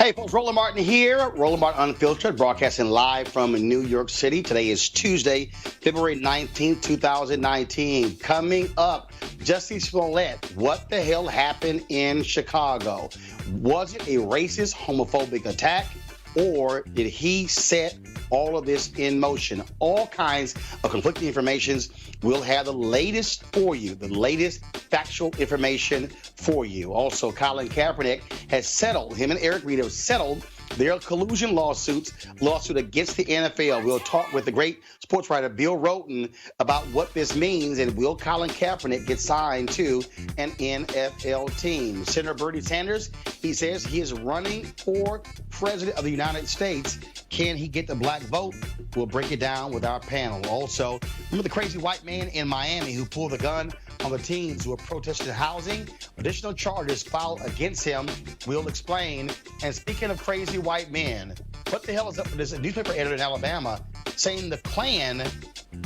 Hey folks, Roland Martin here. Roland Martin Unfiltered, broadcasting live from New York City. Today is Tuesday, February 19th, 2019. Coming up, Jussie Smollett. What the hell happened in Chicago? Was it a racist, homophobic attack? Or did he set all of this in motion? All kinds of conflicting informations. We'll have the latest for you, the latest factual information for you. Also, Colin Kaepernick has settled, him and Eric Reed have settled their collusion lawsuit against the NFL. We'll talk with the great sports writer Bill Roland about what this means, and will Colin Kaepernick get signed to an NFL team? Senator Bernie Sanders, he says he is running for president of the United States. Can he get the black vote? We'll break it down with our panel. Also, remember the crazy white man in Miami who pulled the gun on the teens who were protesting housing? Additional charges filed against him. We'll explain. And speaking of crazy white men, what the hell is up with this newspaper editor in Alabama saying the Klan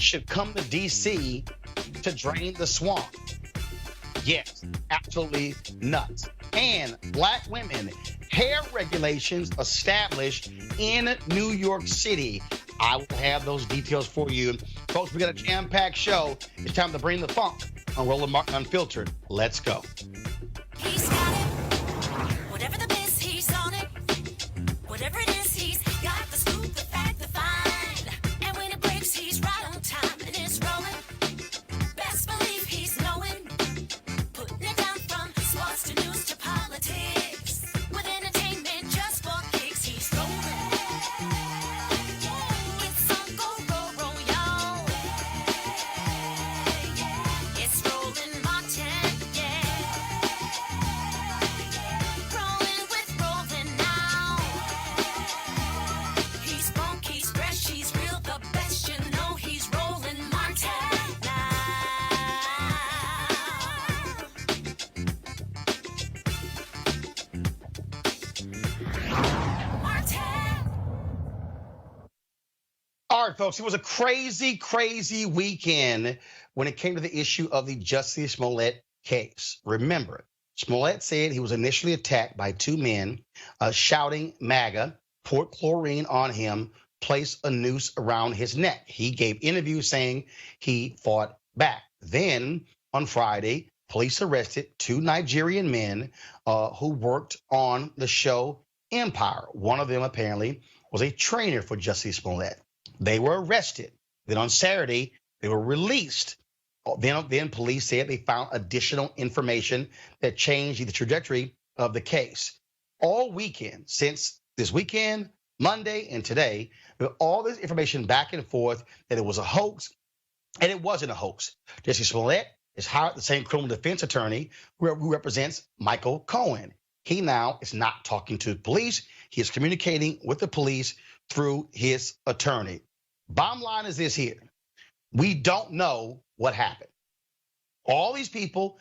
should come to D.C. to drain the swamp? Yes, absolutely nuts. And black women, hair regulations established in New York City. I will have those details for you. Folks, we got a jam-packed show. It's time to bring the funk on Roland Martin Unfiltered. Let's go. He's got it. Whatever the biz, he's on it. Whatever it is, he's got the scoop, the fact, the find. And when it breaks, he's right on time and it's rolling. Best believe he's knowing. Putting it down from sports to news to politics. With entertainment just for kicks, he's rolling. It's on go, y'all. It's Roland Martin, yeah. Rolling with Roland now. He's funky, he's fresh, he's real, the best, you know he's Roland Martin now. Martin. All right, folks, it was a crazy, crazy weekend when it came to the issue of the Jussie Smollett case. Remember, Smollett said he was initially attacked by two men shouting MAGA, poured chlorine on him, placed a noose around his neck. He gave interviews saying he fought back. Then, on Friday, police arrested two Nigerian men who worked on the show Empire. One of them apparently was a trainer for Jussie Smollett. They were arrested. Then on Saturday, they were released. Then police said they found additional information that changed the trajectory of the case. All weekend, since this weekend, Monday, and today, with all this information back and forth that it was a hoax, and it wasn't a hoax. Jussie Smollett has hired the same criminal defense attorney who represents Michael Cohen. He now is not talking to the police. He is communicating with the police through his attorney. Bottom line is this here. We don't know what happened. All these people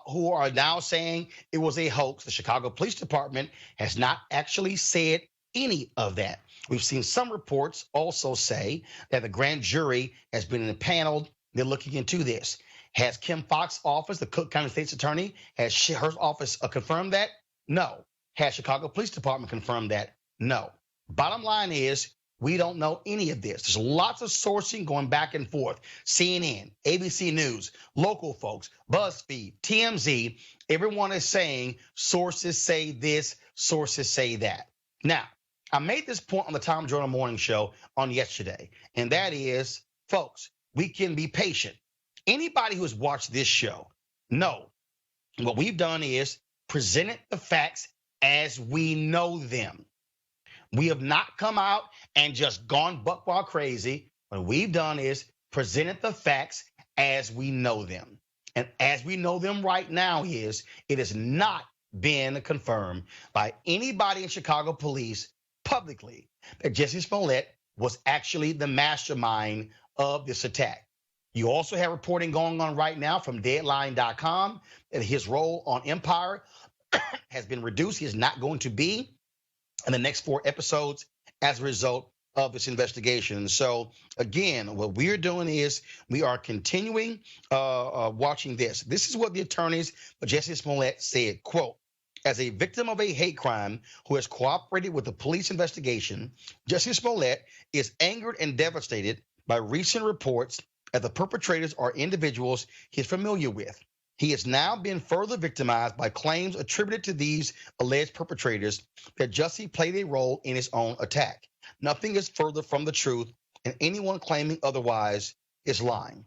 who are now saying it was a hoax, the Chicago Police Department has not actually said any of that. We've seen some reports also say that the grand jury has been impaneled. They're looking into this. Has Kim Foxx's office, the Cook County State's attorney, has her office confirmed that? No. Has Chicago Police Department confirmed that? No. Bottom line is, we don't know any of this. There's lots of sourcing going back and forth. CNN, ABC News, local folks, BuzzFeed, TMZ, everyone is saying sources say this, sources say that. Now, I made this point on the Tom Joyner Morning Show on yesterday, and that is, folks, we can be patient. Anybody who has watched this show know what we've done is presented the facts as we know them. We have not come out and just gone buck wild crazy. What we've done is presented the facts as we know them. And as we know them right now is, it has not been confirmed by anybody in Chicago police publicly that Jussie Smollett was actually the mastermind of this attack. You also have reporting going on right now from Deadline.com that his role on Empire has been reduced. He is not going to be in the next 4 episodes as a result of this investigation. So again, what we're doing is we are continuing watching this. This is what the attorneys for Jussie Smollett said, quote, As a victim of a hate crime who has cooperated with the police investigation, Jussie Smollett is angered and devastated by recent reports that the perpetrators are individuals he is familiar with. He has now been further victimized by claims attributed to these alleged perpetrators that Jussie played a role in his own attack. Nothing is further from the truth, and anyone claiming otherwise is lying.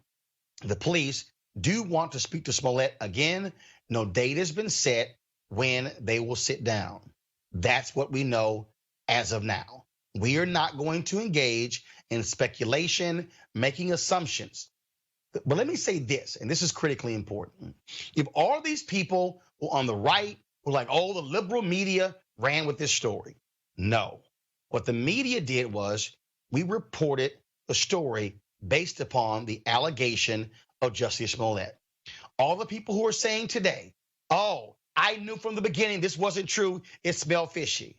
The police do want to speak to Smollett again. No date has been set when they will sit down. That's what we know as of now. We are not going to engage in speculation, making assumptions. But let me say this, and this is critically important. If all these people who on the right were like, oh, the liberal media ran with this story. No. What the media did was we reported the story based upon the allegation of Jussie Smollett. All the people who are saying today, oh, I knew from the beginning this wasn't true, it smelled fishy.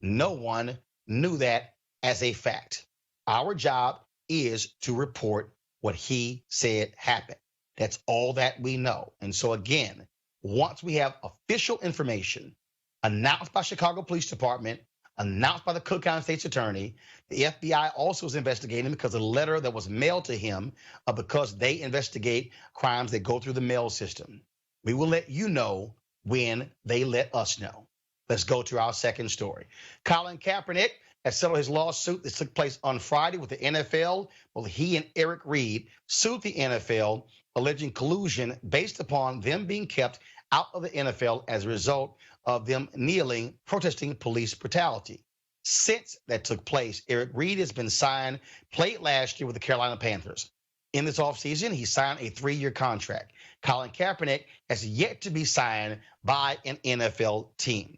No one knew that as a fact. Our job is to report what he said happened. That's all that we know. And so again, once we have official information announced by Chicago Police Department, announced by the Cook County State's Attorney, the FBI also is investigating because of the letter that was mailed to him because they investigate crimes that go through the mail system. We will let you know when they let us know. Let's go to our second story. Colin Kaepernick has settled his lawsuit that took place on Friday with the NFL. Well, he and Eric Reed sued the NFL, alleging collusion based upon them being kept out of the NFL as a result of them kneeling, protesting police brutality. Since that took place, Eric Reed has been signed, played last year with the Carolina Panthers. In this offseason, he signed a 3-year contract. Colin Kaepernick has yet to be signed by an NFL team.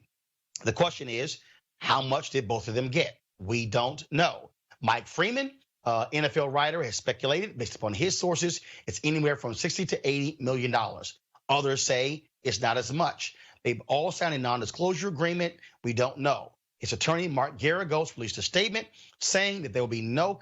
The question is, how much did both of them get? We don't know. Mike Freeman, NFL writer, has speculated, based upon his sources, it's anywhere from $60 to $80 million. Others say it's not as much. They've all signed a non-disclosure agreement. We don't know. His attorney, Mark Garagos, released a statement saying that there will be no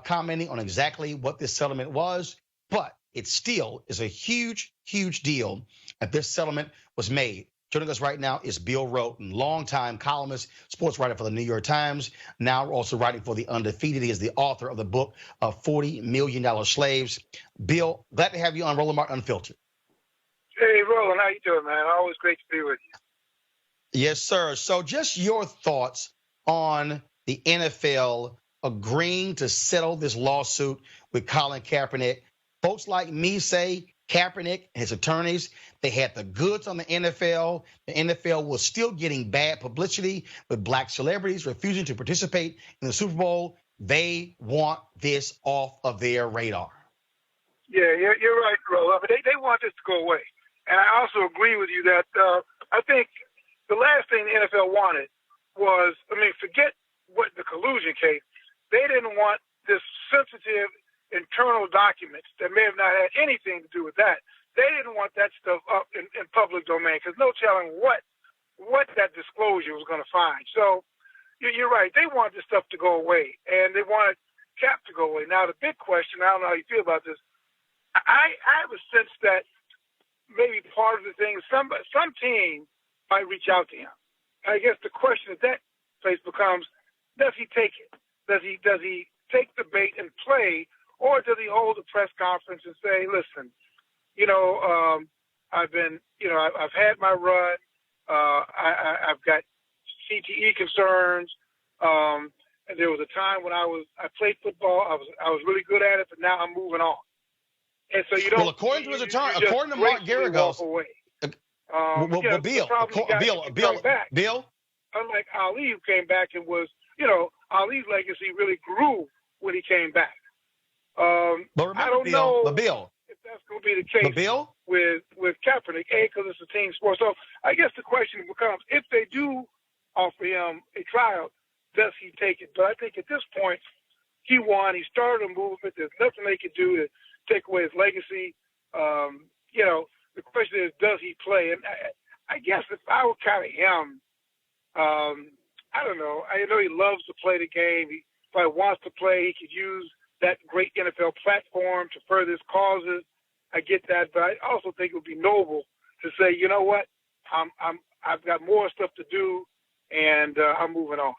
commenting on exactly what this settlement was, but it still is a huge, huge deal that this settlement was made. Joining us right now is Bill Rhoden, longtime columnist, sports writer for the New York Times, now also writing for The Undefeated. He is the author of the book of $40 Million Slaves. Bill, glad to have you on Roland Martin Unfiltered. Hey, Roland, how you doing, man? Always great to be with you. Yes, sir. So just your thoughts on the NFL agreeing to settle this lawsuit with Colin Kaepernick. Folks like me say Kaepernick and his attorneys, they had the goods on the NFL. The NFL was still getting bad publicity with black celebrities refusing to participate in the Super Bowl. They want this off of their radar. Yeah, you're right, Roland. But they want this to go away. And I also agree with you that I think the last thing the NFL wanted was, forget what the collusion case. They didn't want this sensitive internal documents that may have not had anything to do with that. They didn't want that stuff up in public domain because no telling what that disclosure was going to find. So you're right. They want this stuff to go away, and they wanted Cap to go away. Now, the big question, I don't know how you feel about this, I have a sense that maybe part of the thing is some team might reach out to him. I guess the question at that place becomes, does he take it? Does he take the bait and play, or does he hold a press conference and say, listen, I've had my run. I've got CTE concerns. And there was a time when I played football. I was really good at it, but now I'm moving on. And so you don't. Well, according to his attorney, according to Mark Garagos, Bill. Unlike Ali, who came back and was, Ali's legacy really grew when he came back. But remember, I don't know if that's going to be the case with Kaepernick, because it's a team sport. So I guess the question becomes, if they do offer him a tryout, does he take it? But I think at this point, he won. He started a movement. There's nothing they could do to take away his legacy. The question is, does he play? And I guess if I were kind of him, I don't know. I know he loves to play the game. He probably wants to play. He could use that great NFL platform to further his causes. I get that, but I also think it would be noble to say, you know what, I'm I've got more stuff to do, and I'm moving on.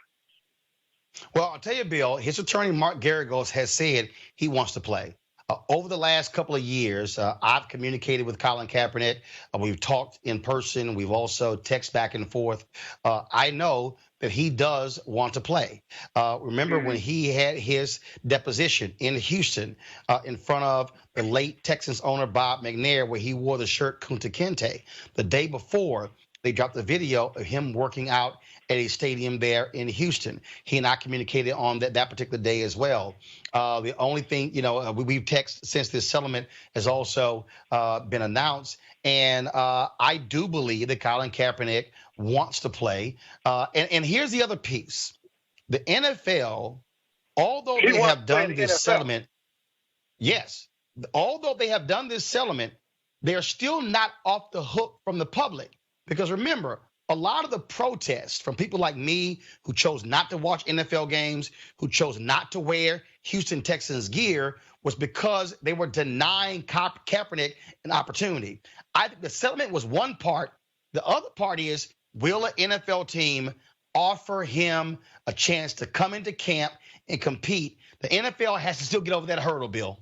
Well, I'll tell you, Bill, his attorney, Mark Garagos, has said he wants to play. Over the last couple of years, I've communicated with Colin Kaepernick. We've talked in person. We've also texted back and forth. I know that he does want to play. Remember when he had his deposition in Houston in front of the late Texans owner Bob McNair, where he wore the shirt Kunta Kinte. The day before, they dropped the video of him working out at a stadium there in Houston. He and I communicated on that particular day as well. The only thing, we've texted since this settlement has also been announced. And I do believe that Colin Kaepernick wants to play. And here's the other piece. The NFL, although they have done this settlement, yes, although they have done this settlement, they're still not off the hook from the public. Because remember, a lot of the protests from people like me who chose not to watch NFL games, who chose not to wear Houston Texans gear, was because they were denying Kaepernick an opportunity. I think the settlement was one part. The other part is, will an NFL team offer him a chance to come into camp and compete? The NFL has to still get over that hurdle, Bill.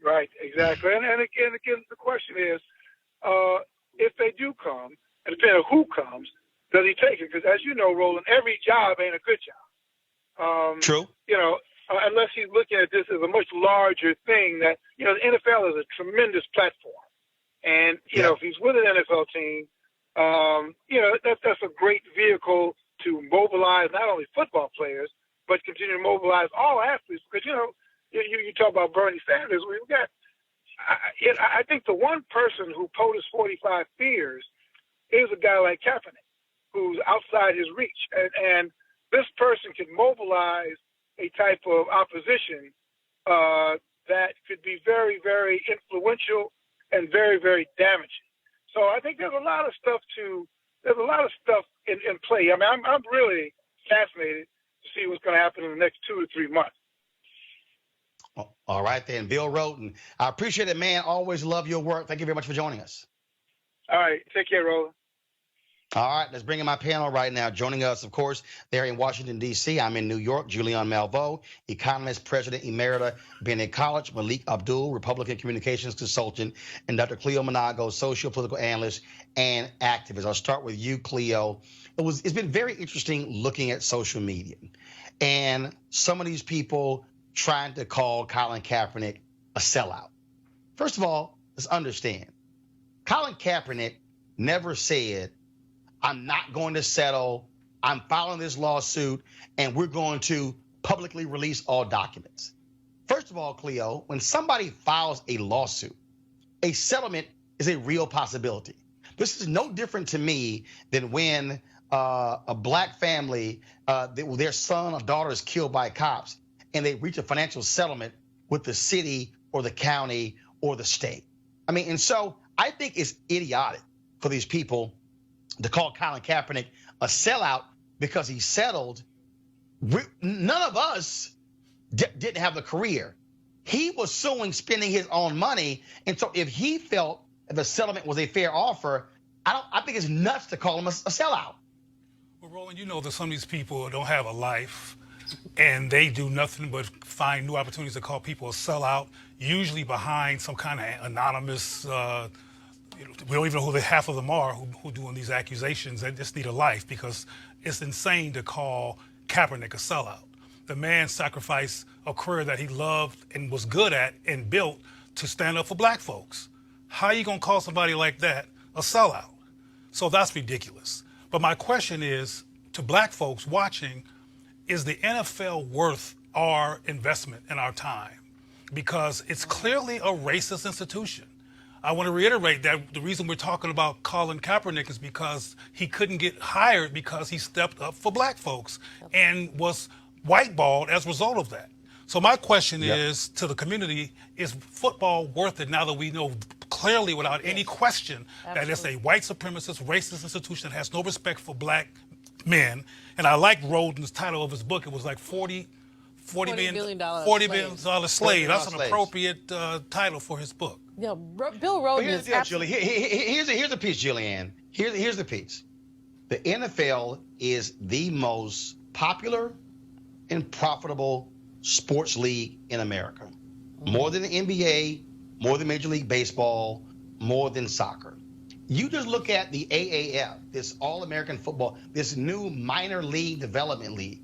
Right, exactly. And again, the question is, if they do come, and depending on who comes, does he take it? Because as you know, Roland, every job ain't a good job. True. Unless he's looking at this as a much larger thing that, the NFL is a tremendous platform. And, if he's with an NFL team, that's a great vehicle to mobilize not only football players, but continue to mobilize all athletes. Because, you talk about Bernie Sanders. We've got, I think the one person who POTUS 45 fears is a guy like Kaepernick, who's outside his reach. And this person can mobilize a type of opposition that could be very, very influential and very, very damaging. So I think there's a lot of stuff in play. I mean, I'm really fascinated to see what's going to happen in the next 2 to 3 months. All right, then. Bill Roden, I appreciate it, man. Always love your work. Thank you very much for joining us. All right. Take care, Roland. All right, let's bring in my panel right now. Joining us, of course, there in Washington, D.C. I'm in New York. Julian Malveaux, economist, president emerita, Bennett College. Malik Abdul, Republican communications consultant. And Dr. Cleo Monago, social political analyst and activist. I'll start with you, Cleo. It's been very interesting looking at social media and some of these people trying to call Colin Kaepernick a sellout. First of all, let's understand. Colin Kaepernick never said, I'm not going to settle, I'm filing this lawsuit, and we're going to publicly release all documents. First of all, Cleo, when somebody files a lawsuit, a settlement is a real possibility. This is no different to me than when a black family, their son or daughter is killed by cops, and they reach a financial settlement with the city or the county or the state. I mean, and so I think it's idiotic for these people to call Colin Kaepernick a sellout because he settled. None of us didn't have a career. He was suing, spending his own money. And so if he felt that the settlement was a fair offer, I think it's nuts to call him a sellout. Well, Roland, you know that some of these people don't have a life and they do nothing but find new opportunities to call people a sellout, usually behind some kind of anonymous we don't even know who half of them are who doing these accusations. They just need a life because it's insane to call Kaepernick a sellout. The man sacrificed a career that he loved and was good at and built to stand up for black folks. How are you going to call somebody like that a sellout? So that's ridiculous. But my question is to black folks watching, is the NFL worth our investment and our time? Because it's clearly a racist institution. I want to reiterate that the reason we're talking about Colin Kaepernick is because he couldn't get hired because he stepped up for black folks and was whiteballed as a result of that. So my question is to the community, is football worth it now that we know clearly without any question that it's a white supremacist, racist institution that has no respect for black men? And I like Roden's title of his book. It was like $40 billion slave. That's an appropriate title for his book. Bill Roden is Julie. Here's the piece, Julianne. Here's the piece. The NFL is the most popular and profitable sports league in America. More than the NBA, more than Major League Baseball, more than soccer. You just look at the AAF, this All-American Football, this new minor league development league.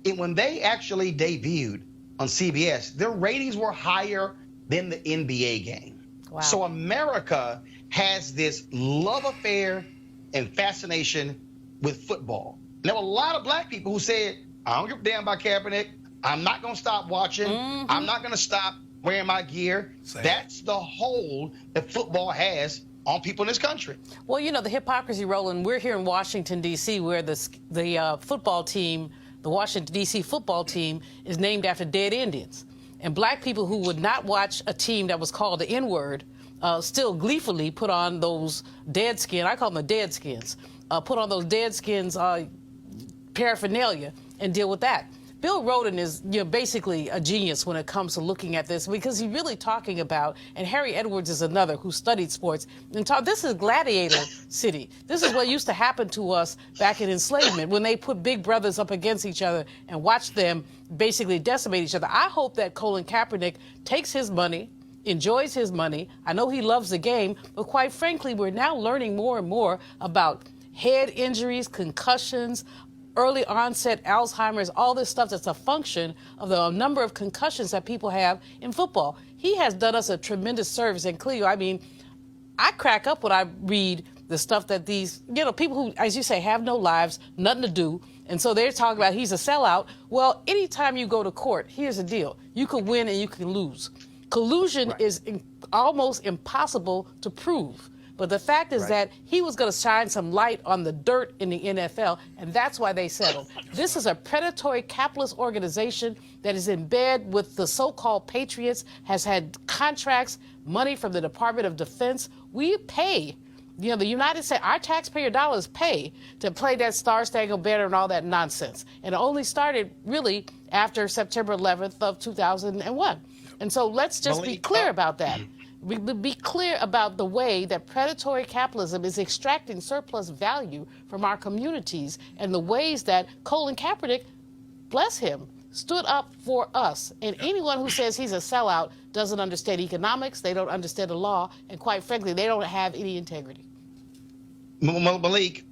And when they actually debuted on CBS, their ratings were higher than the NBA game. Wow. So America has this love affair and fascination with football. And there were a lot of black people who said, I don't give a damn about Kaepernick. I'm not going to stop watching. I'm not going to stop wearing my gear. Same. That's the hold that football has on people in this country. Well, you know, the hypocrisy, Roland, we're here in Washington, D.C., where the football team, the Washington, D.C. football team, is named after dead Indians. And black people who would not watch a team that was called the N-word still gleefully put on those dead skin, I call them the dead skins, put on those dead skins paraphernalia and deal with that. Bill Roland is basically a genius when it comes to looking at this, because he's really talking about, and Harry Edwards is another who studied sports, and this is gladiator city. This is what used to happen to us back in enslavement, when they put big brothers up against each other and watched them basically decimate each other. I hope that Colin Kaepernick takes his money, enjoys his money. I know he loves the game, but quite frankly, we're now learning more and more about head injuries, concussions, early onset Alzheimer's, all this stuff that's a function of the number of concussions that people have in football. He has done us a tremendous service. And Cleo, I mean, I crack up when I read the stuff that these, people who, as you say, have no lives, nothing to do. And so they're talking about he's a sellout. Well, anytime you go to court, here's the deal. You can win and you can lose. Collusion is almost impossible to prove. But the fact is that he was going to shine some light on the dirt in the NFL, and that's why they settled. This is a predatory capitalist organization that is in bed with the so-called patriots, has had contracts, money from the Department of Defense. We pay, the United States, our taxpayer dollars pay to play that Star-Spangled Banner and all that nonsense. And it only started really after September 11th of 2001. And so let's just be clear about that. Be clear about the way that predatory capitalism is extracting surplus value from our communities, and the ways that Colin Kaepernick, bless him, stood up for us. And anyone who says he's a sellout doesn't understand economics, they don't understand the law, and quite frankly, they don't have any integrity. Malik,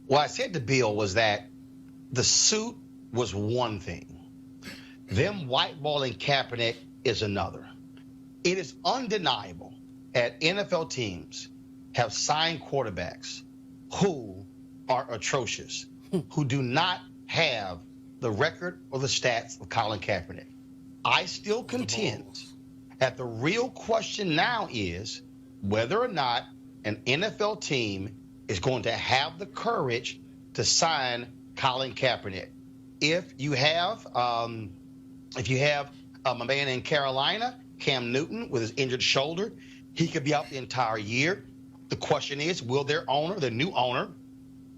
what I said to Bill was that the suit was one thing. Them whiteballing Kaepernick is another. It is undeniable that NFL teams have signed quarterbacks who are atrocious, who do not have the record or the stats of Colin Kaepernick. I still contend that the real question now is whether or not an NFL team is going to have the courage to sign Colin Kaepernick. If you have a man in Carolina, Cam Newton, with his injured shoulder, he could be out the entire year. The question is, will their owner, the new owner,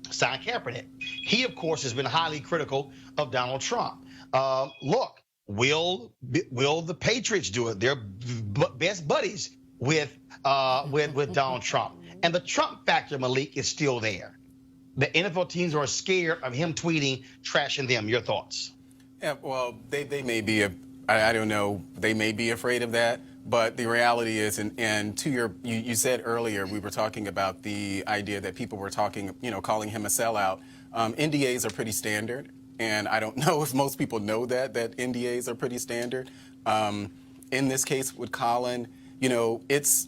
sign Kaepernick? He, of course, has been highly critical of Donald Trump. Look, will the Patriots do it? They're best buddies with Donald Trump. And the Trump factor, Malik, is still there. The NFL teams are scared of him tweeting, trashing them. Your thoughts? Yeah, well, they may be I don't know. They may be afraid of that, but the reality is, and to you said earlier, we were talking about the idea that people were calling him a sellout. NDAs are pretty standard, and I don't know if most people know that NDAs are pretty standard. In this case with Colin, it's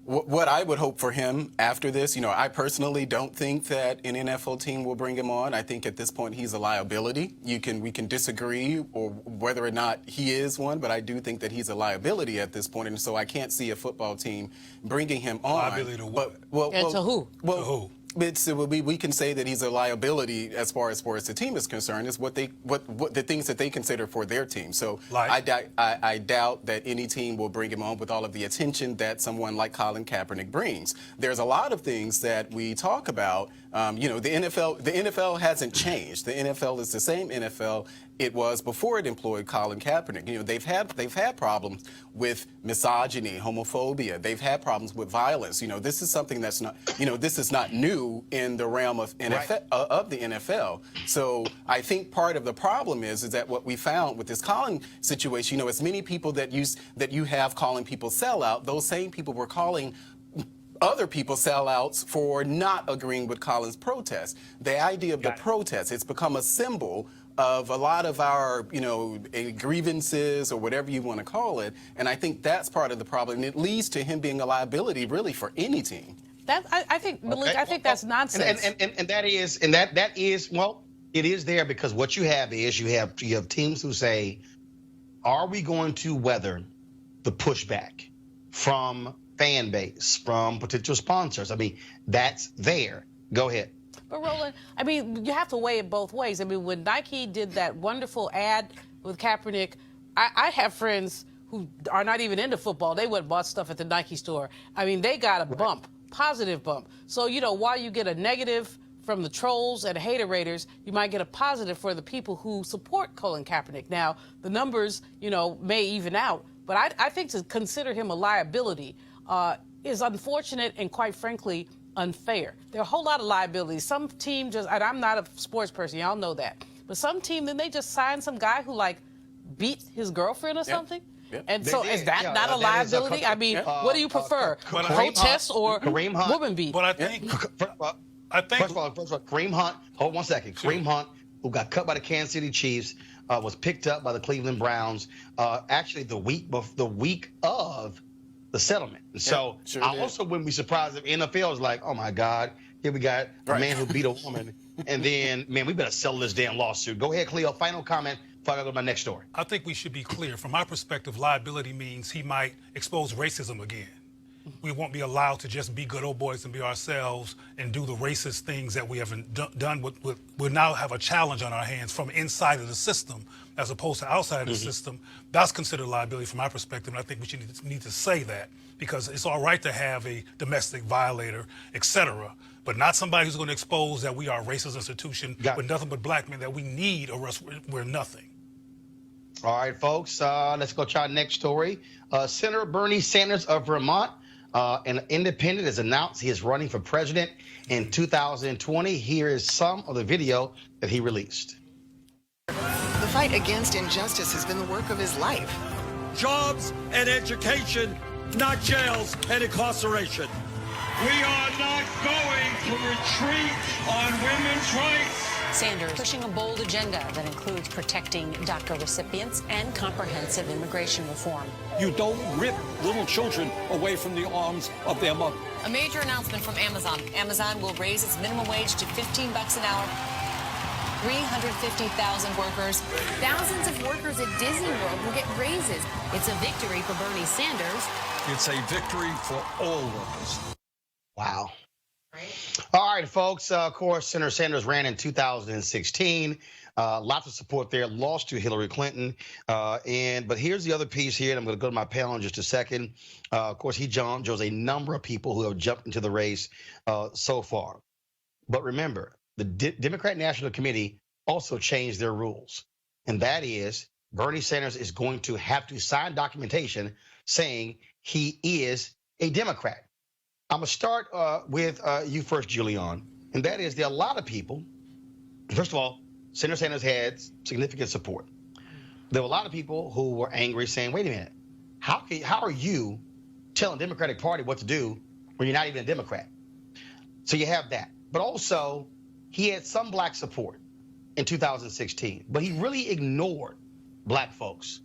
what I would hope for him after this. I personally don't think that an NFL team will bring him on. I think at this point he's a liability. We can disagree or whether or not he is one, but I do think that he's a liability at this point, and so I can't see a football team bringing him on. Liability to what? And to who? Well, to who? We can say that he's a liability as far as the team is concerned. Is what the things that they consider for their team. So I doubt that any team will bring him on with all of the attention that someone like Colin Kaepernick brings. There's a lot of things that we talk about The NFL hasn't changed. The NFL is the same NFL it was before it employed Colin Kaepernick. They've had problems with misogyny, homophobia. They've had problems with violence. This is something that's not, this is not new in the realm of of the NFL. So I think part of the problem is that what we found with this Colin situation, as many people that you have calling people sellout, those same people were calling other people sellouts for not agreeing with Colin's protest. The idea of the protest, it's become a symbol of a lot of our, grievances or whatever you want to call it. And I think that's part of the problem. And it leads to him being a liability really for any team. I think, Malik, I think that's nonsense. And that is, well, it is there because what you have is you have teams who say, are we going to weather the pushback from fan base, from potential sponsors? I mean, that's there. Go ahead. But Roland, I mean, you have to weigh it both ways. I mean, when Nike did that wonderful ad with Kaepernick, I have friends who are not even into football. They went and bought stuff at the Nike store. I mean, they got a bump, positive bump. So, while you get a negative from the trolls and haterators, you might get a positive for the people who support Colin Kaepernick. Now, the numbers, may even out, but I think to consider him a liability is unfortunate and, quite frankly, unfair. There are a whole lot of liabilities. Some team just, and I'm not a sports person, y'all know that, but some team, then they just sign some guy who, beat his girlfriend or something. Yep. And so is that not a liability? I mean, what do you prefer, protest or woman beat? But I think... First of all, Kareem Hunt, hold 1 second. Kareem Hunt, who got cut by the Kansas City Chiefs, was picked up by the Cleveland Browns, actually the week of the settlement. And so I also wouldn't be surprised if NFL is like, oh my God, here we got a man who beat a woman, and then, man, we better settle this damn lawsuit. Go ahead, Cleo, final comment before I go to my next story. I think we should be clear. From my perspective, liability means he might expose racism again. We won't be allowed to just be good old boys and be ourselves and do the racist things that we haven't done. We'll now have a challenge on our hands from inside of the system as opposed to outside of the system. That's considered liability from my perspective, and I think we should need to say that because it's all right to have a domestic violator, etc., but not somebody who's going to expose that we are a racist institution with nothing but black men that we need or else we're nothing. All right, folks, let's go to our next story. Senator Bernie Sanders of Vermont, an independent, has announced he is running for president in 2020. Here is some of the video that he released. The fight against injustice has been the work of his life. Jobs and education, not jails and incarceration. We are not going to retreat on women's rights. Sanders pushing a bold agenda that includes protecting DACA recipients and comprehensive immigration reform. You don't rip little children away from the arms of their mother. A major announcement from Amazon. Amazon will raise its minimum wage to $15 an hour. 350,000 workers. Thousands of workers at Disney World will get raises. It's a victory for Bernie Sanders. It's a victory for all workers. Wow. All right, folks. Of course, Senator Sanders ran in 2016. Lots of support there. Lost to Hillary Clinton. But here's the other piece here, and I'm going to go to my panel in just a second. Of course, he chose a number of people who have jumped into the race so far. But remember, the Democrat National Committee also changed their rules. And that is Bernie Sanders is going to have to sign documentation saying he is a Democrat. I'm going to start with you first, Julian. And that is there are a lot of people. First of all, Senator Sanders had significant support. There were a lot of people who were angry saying, wait a minute, how are you telling the Democratic Party what to do when you're not even a Democrat? So you have that. But also, he had some black support in 2016, but he really ignored black folks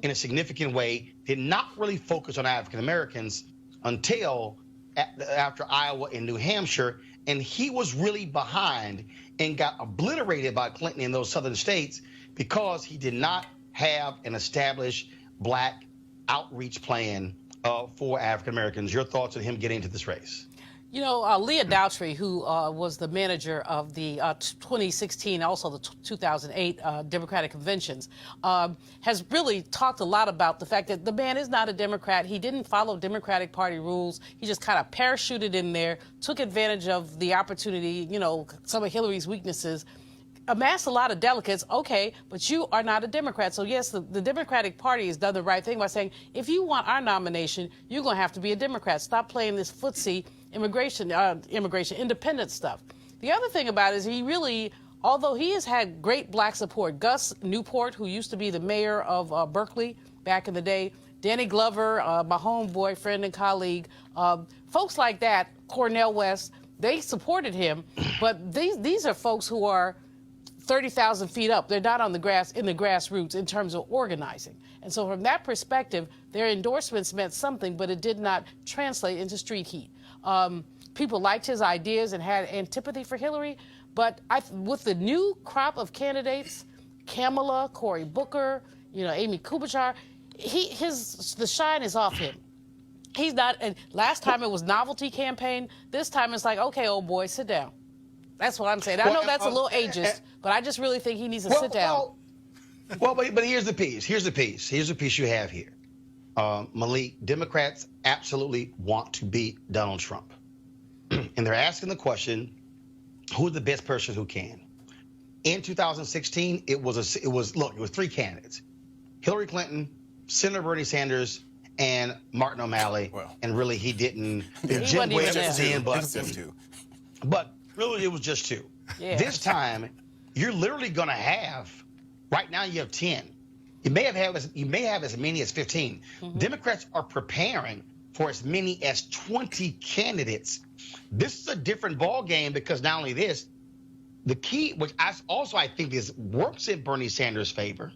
in a significant way, did not really focus on African Americans until after Iowa and New Hampshire, and he was really behind and got obliterated by Clinton in those southern states because he did not have an established black outreach plan for African Americans. Your thoughts on him getting into this race? You know, Leah Daughtry, who was the manager of the 2016, also the 2008 Democratic conventions, has really talked a lot about the fact that the man is not a Democrat. He didn't follow Democratic Party rules. He just kind of parachuted in there, took advantage of the opportunity, you know, some of Hillary's weaknesses, amassed a lot of delegates, okay, but you are not a Democrat. So, yes, the Democratic Party has done the right thing by saying, if you want our nomination, you're going to have to be a Democrat. Stop playing this footsie immigration, independent stuff. The other thing about it is he really, although he has had great black support, Gus Newport, who used to be the mayor of Berkeley back in the day, Danny Glover, my homeboy, friend and colleague, folks like that, Cornel West, they supported him, but these are folks who are 30,000 feet up. They're not on the in the grassroots in terms of organizing. And so from that perspective, their endorsements meant something, but it did not translate into street heat. People liked his ideas and had antipathy for Hillary, but with the new crop of candidates, Kamala, Cory Booker, you know, Amy Klobuchar, the shine is off him. He's not, and last time it was novelty campaign. This time it's like, okay, old boy, sit down. That's what I'm saying. I know that's a little ageist, but I just really think he needs to sit down. But here's the piece. Here's the piece you have here. Malik, Democrats absolutely want to beat Donald Trump. And they're asking the question, who's the best person who can? In 2016, it was three candidates. Hillary Clinton, Senator Bernie Sanders, and Martin O'Malley. And really, he didn't. Jim Webb was in, but really, it was just two. Yeah. This time, you're literally going to have, right now you have 10. You may have as many as 15. Mm-hmm. Democrats are preparing for as many as 20 candidates. This is a different ball game because not only this, the key, which I think works in Bernie Sanders' favor,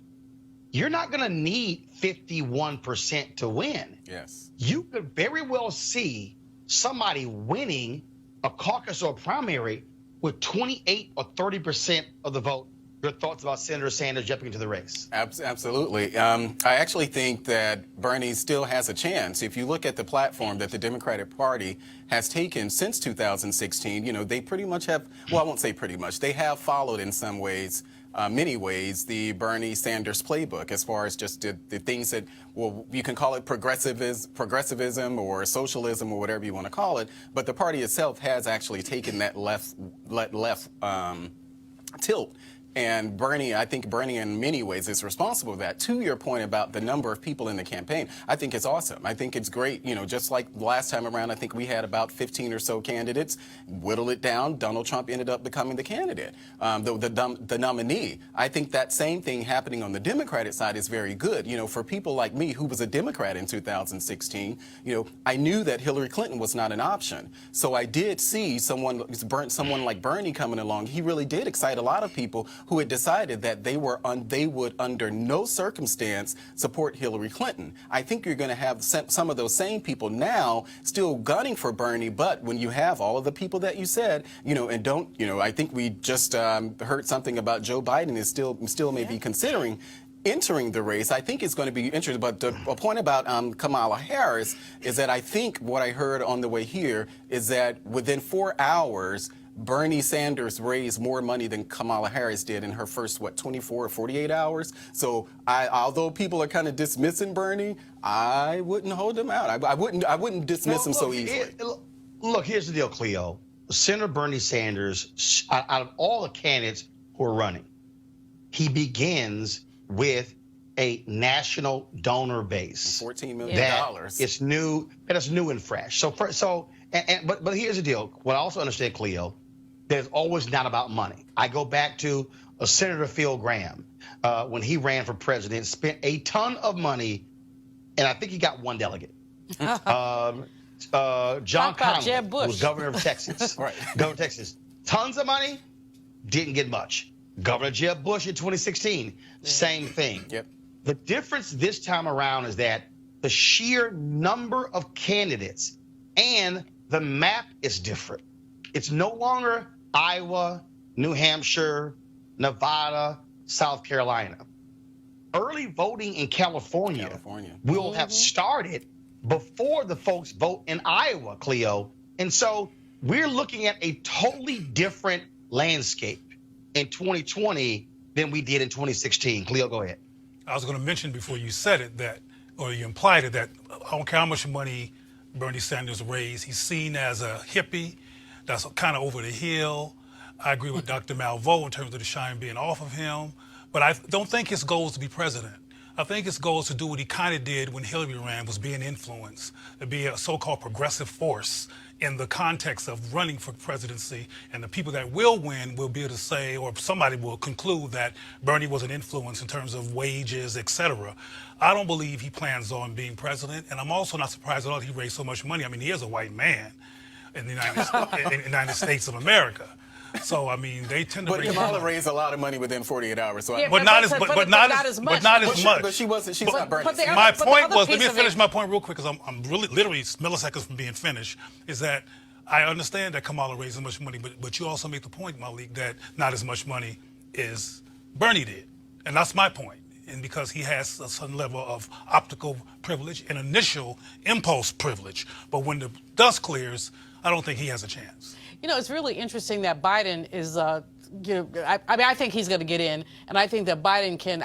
you're not going to need 51% to win. Yes. You could very well see somebody winning a caucus or a primary with 28 or 30% of the vote. Your thoughts about Senator Sanders jumping into the race? Absolutely. I actually think that Bernie still has a chance. If you look at the platform that the Democratic Party has taken since 2016, you know, they pretty much have, well, I won't say pretty much, they have followed in some ways, many ways, the Bernie Sanders playbook as far as just the things that, well, you can call it progressivism or socialism or whatever you want to call it, but the party itself has actually taken that left tilt. And Bernie, I think Bernie in many ways is responsible for that. To your point about the number of people in the campaign, I think it's awesome. I think it's great. You know, just like last time around, I think we had about 15 or so candidates. Whittle it down, Donald Trump ended up becoming the candidate, the nominee. I think that same thing happening on the Democratic side is very good. You know, for people like me who was a Democrat in 2016, you know, I knew that Hillary Clinton was not an option. So I did see someone like Bernie coming along. He really did excite a lot of people who had decided that they would under no circumstance support Hillary Clinton. I think you're going to have some of those same people now still gunning for Bernie, but when you have all of the people that you said, you know, and don't, you know, I think we just heard something about Joe Biden is still maybe considering entering the race. I think it's going to be interesting. But a point about Kamala Harris is that I think what I heard on the way here is that within 4 hours, Bernie Sanders raised more money than Kamala Harris did in her first, 24 or 48 hours. So although people are kind of dismissing Bernie, I wouldn't hold him out. I wouldn't dismiss him so easily. Look, here's the deal, Cleo. Senator Bernie Sanders, out of all the candidates who are running, he begins with a national donor base. $14 million. It's new, and it's new and fresh. But here's the deal. What I also understand, Cleo, that it's always not about money. I go back to Senator Phil Gramm when he ran for president, spent a ton of money, and I think he got one delegate. John Connally, who was governor of Texas. Right. Governor of Texas. Tons of money, didn't get much. Governor Jeb Bush in 2016, same thing. Yep. The difference this time around is that the sheer number of candidates and the map is different. It's no longer Iowa, New Hampshire, Nevada, South Carolina. Early voting in California will have started before the folks vote in Iowa, Cleo. And so we're looking at a totally different landscape in 2020 than we did in 2016. Cleo, go ahead. I was going to mention before you said it that, or you implied it, that I don't care how much money Bernie Sanders raised, he's seen as a hippie that's kind of over the hill. I agree with Dr. Malveaux in terms of the shine being off of him, but I don't think his goal is to be president. I think his goal is to do what he kind of did when Hillary ran, was being influenced, to be a so-called progressive force in the context of running for presidency. And the people that will win will be able to say, or somebody will conclude that Bernie was an influence in terms of wages, et cetera. I don't believe he plans on being president. And I'm also not surprised at all he raised so much money. I mean, he is a white man in the United States of America. So I mean, they tend to. But Kamala raised a lot of money within 48 hours. So Yeah, but not as much. But she wasn't. She's not Bernie. My point was, let me finish my point real quick, because I'm really literally milliseconds from being finished. Is that I understand that Kamala raised so much money, but you also make the point, Malik, that not as much money as Bernie did, and that's my point. And because he has a certain level of optical privilege and initial impulse privilege, but when the dust clears, I don't think he has a chance. You know, it's really interesting that Biden is, I think he's going to get in, and I think that Biden can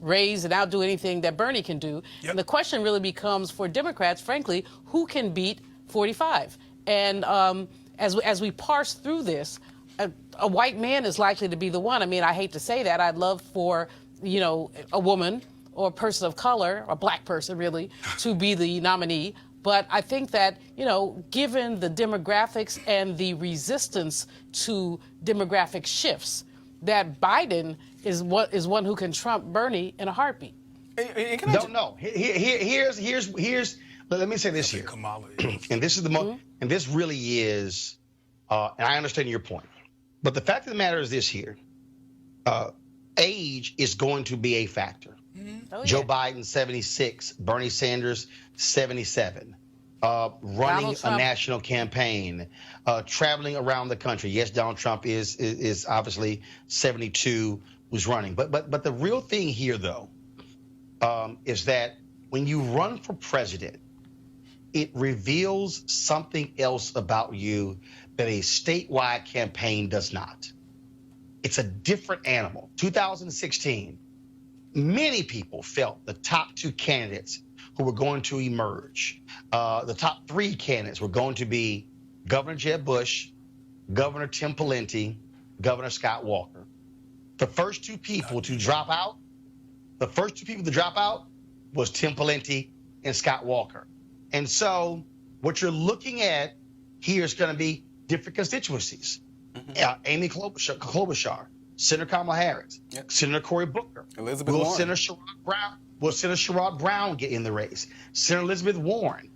raise and outdo anything that Bernie can do. Yep. And the question really becomes for Democrats, frankly, who can beat 45? And as we parse through this, a white man is likely to be the one. I mean, I hate to say that. I'd love for, a woman or a person of color, a black person really, to be the nominee. But I think that, given the demographics and the resistance to demographic shifts, that Biden is one who can trump Bernie in a heartbeat. No. Here's. Let me say this here, and this is and this really is, and I understand your point, but the fact of the matter is this here: age is going to be a factor. Oh, yeah. Joe Biden, 76. Bernie Sanders, 77. Running a national campaign, traveling around the country. Yes, Donald Trump is obviously 72, who's running. But the real thing here, though, is that when you run for president, it reveals something else about you that a statewide campaign does not. It's a different animal. 2016. Many people felt the top two candidates who were going to emerge, the top three candidates were going to be Governor Jeb Bush, Governor Tim Pawlenty, Governor Scott Walker. The first two people to drop out was Tim Pawlenty and Scott Walker. And so what you're looking at here is going to be different constituencies. Amy Klobuchar, Senator Kamala Harris, Senator Cory Booker, Elizabeth Warren. Will Senator Sherrod Brown get in the race? Senator Elizabeth Warren.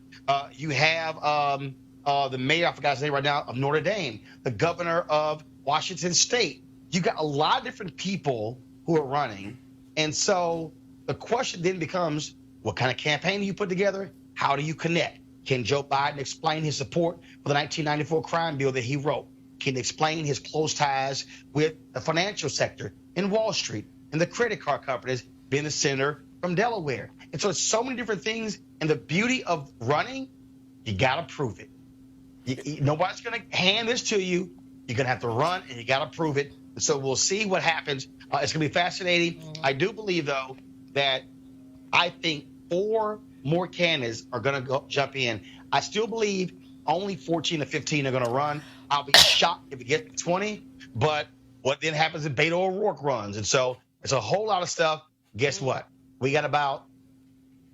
You have the mayor, I forgot his name right now, of Notre Dame, the governor of Washington State. You got a lot of different people who are running. And so the question then becomes, what kind of campaign do you put together? How do you connect? Can Joe Biden explain his support for the 1994 crime bill that he wrote? Can he explain his close ties with the financial sector in Wall Street and the credit card companies, being the senator from Delaware? And so it's so many different things. And the beauty of running, you got to prove it. Nobody's going to hand this to you. You're going to have to run, and you got to prove it. And so we'll see what happens. It's going to be fascinating. I do believe, though, that I think 4 more candidates are going to jump in. I still believe only 14 or 15 are going to run. I'll be shocked if it gets to 20. But what then happens if Beto O'Rourke runs? And so it's a whole lot of stuff. Guess what? We got about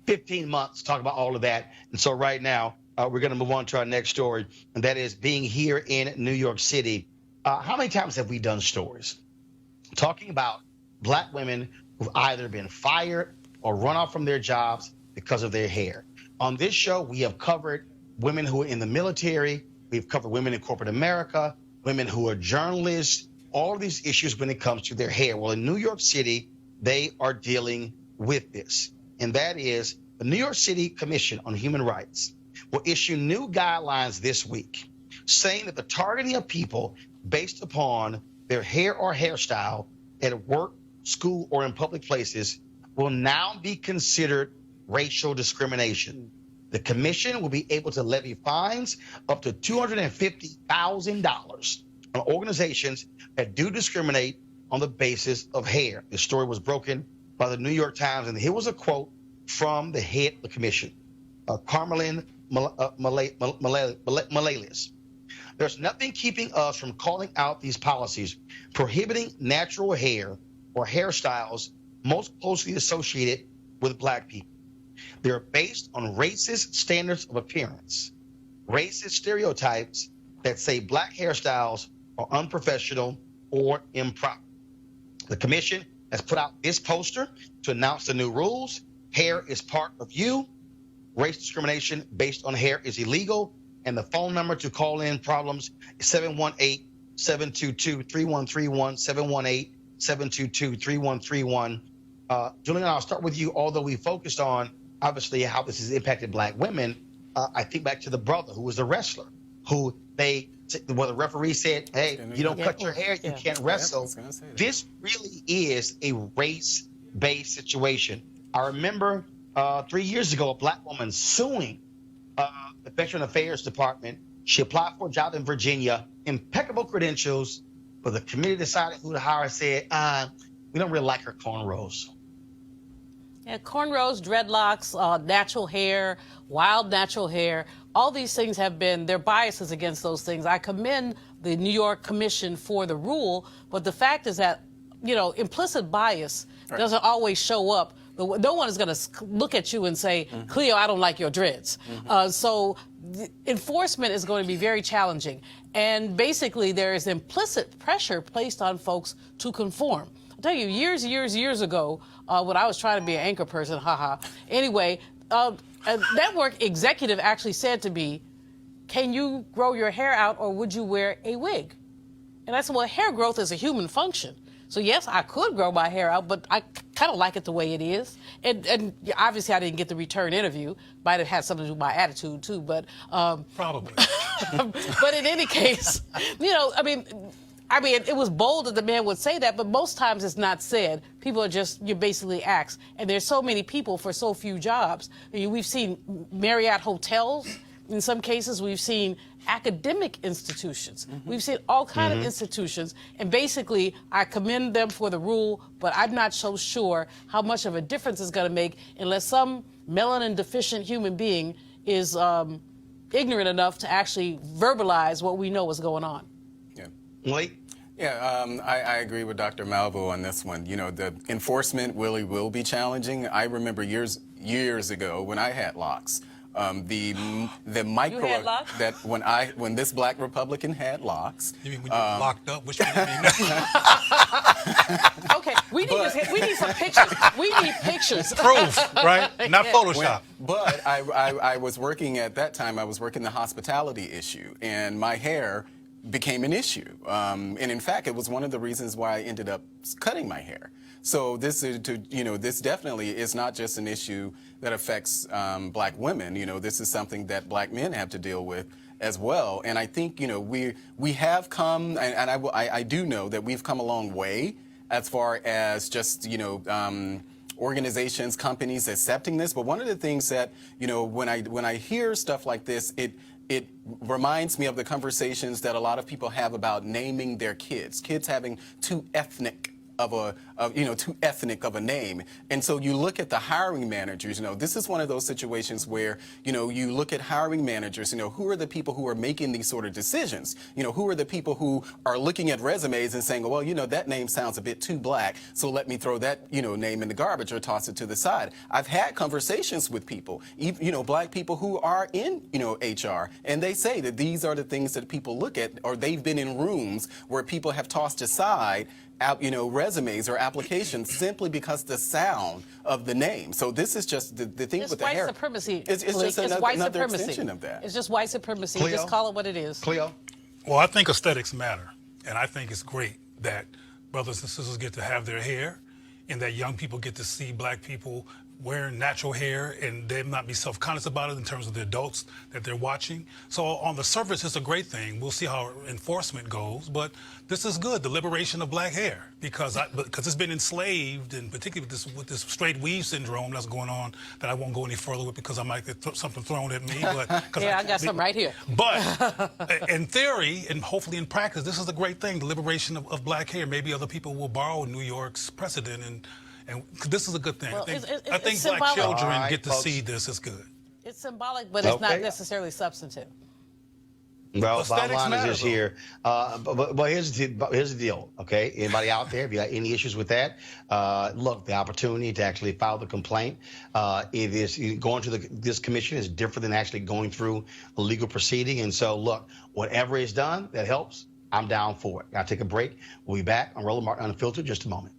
15 months to talk about all of that. And so right now, we're going to move on to our next story, and that is being here in New York City. How many times have we done stories talking about black women who've either been fired or run off from their jobs because of their hair? On this show, we have covered women who are in the military. We've covered women in corporate America, women who are journalists, all of these issues when it comes to their hair. Well, in New York City, they are dealing with this, and that is the New York City Commission on Human Rights will issue new guidelines this week saying that the targeting of people based upon their hair or hairstyle at work, school, or in public places will now be considered racial discrimination. The commission will be able to levy fines up to $250,000 on organizations that do discriminate on the basis of hair. The story was broken by the New York Times, and here was a quote from the head of the commission, Carmelin Malalis. There's nothing keeping us from calling out these policies prohibiting natural hair or hairstyles most closely associated with Black people. They're based on racist standards of appearance, racist stereotypes that say Black hairstyles are unprofessional or improper. The commission has put out this poster to announce the new rules. Hair is part of you. Race discrimination based on hair is illegal. And the phone number to call in problems is 718-722-3131, 718-722-3131. Julian, I'll start with you. Although we focused on, obviously, how this has impacted Black women, I think back to the brother who was the wrestler, who the referee said, hey, you don't cut your hair, you can't wrestle. This really is a race-based situation. I remember 3 years ago, a Black woman suing the Veteran Affairs Department. She applied for a job in Virginia, impeccable credentials, but the committee decided who to hire, said, we don't really like her cornrows. Yeah, cornrows, dreadlocks, natural hair, wild natural hair, all these things have been, their biases against those things. I commend the New York Commission for the rule, but the fact is that, implicit bias doesn't always show up. No one is going to look at you and say, Cleo, I don't like your dreads. So enforcement is going to be very challenging. And basically, there is implicit pressure placed on folks to conform. I'll tell you, years ago, when I was trying to be an anchor person, anyway, a network executive actually said to me, can you grow your hair out or would you wear a wig? And I said, well, hair growth is a human function. So yes, I could grow my hair out, but I kind of like it the way it is. And obviously, I didn't get the return interview. Might have had something to do with my attitude too, but probably. But in any case, I mean, it was bold that the man would say that, but most times it's not said. People are you basically asked. And there's so many people for so few jobs. We've seen Marriott hotels. In some cases, we've seen academic institutions. We've seen all kinds of institutions. And basically, I commend them for the rule, but I'm not so sure how much of a difference it's going to make unless some melanin-deficient human being is ignorant enough to actually verbalize what we know is going on. Yeah. Wait. Yeah, I agree with Dr. Malvo on this one. The enforcement really will be challenging. I remember years ago when I had locks. The micro You had locks? that when this Black Republican had locks. You mean when you were locked up? Which one do you mean now? Okay, we need some pictures. We need pictures. Proof, right? Not Photoshop. But I was working at that time. I was working the hospitality issue, and my hair became an issue. And in fact, it was one of the reasons why I ended up cutting my hair. So this definitely is not just an issue that affects Black women. This is something that Black men have to deal with as well. And I think we have come, and I do know that we've come a long way as far as just organizations, companies accepting this. But one of the things that when I hear stuff like this, it reminds me of the conversations that a lot of people have about naming their kids having too ethnic of a name. And so you look at the hiring managers, this is one of those situations where, you look at hiring managers, who are the people who are making these sort of decisions? Who are the people who are looking at resumes and saying, well, that name sounds a bit too Black, so let me throw that, name in the garbage or toss it to the side. I've had conversations with people, Black people who are in, HR, and they say that these are the things that people look at, or they've been in rooms where people have tossed aside resumes or applications simply because the sound of the name. So this is just the thing it's with the hair. White supremacy. It's just another extension of that. It's just white supremacy. Cleo? Just call it what it is. Cleo? Well, I think aesthetics matter. And I think it's great that brothers and sisters get to have their hair and that young people get to see Black people wearing natural hair and them not be self-conscious about it in terms of the adults that they're watching. So on the surface, it's a great thing. We'll see how enforcement goes, but this is good, the liberation of black hair, because it's been enslaved, and particularly with this straight weave syndrome that's going on, that I won't go any further with because I might get something thrown at me. But yeah, I got some right here. But in theory, and hopefully in practice, this is a great thing, the liberation of black hair. Maybe other people will borrow New York's precedent, and this is a good thing. Well, I think black children get to see this. It's good. It's symbolic, but it's not necessarily substantive. Well, bottom line is just here. But here's the deal, okay? Anybody out there, if you got any issues with that, look, the opportunity to actually file the complaint, it is going to this commission is different than actually going through a legal proceeding. And so, look, whatever is done that helps, I'm down for it. I'll take a break. We'll be back on Roland Martin Unfiltered in just a moment.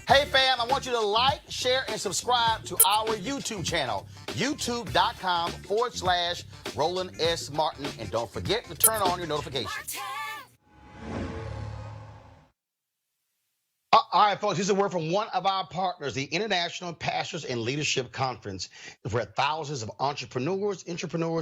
Hey fam, I want you to like, share, and subscribe to our YouTube channel, youtube.com/Roland S. Martin. And don't forget to turn on your notifications. All right, folks, here's a word from one of our partners, the International Pastors and Leadership Conference, where thousands of entrepreneurs,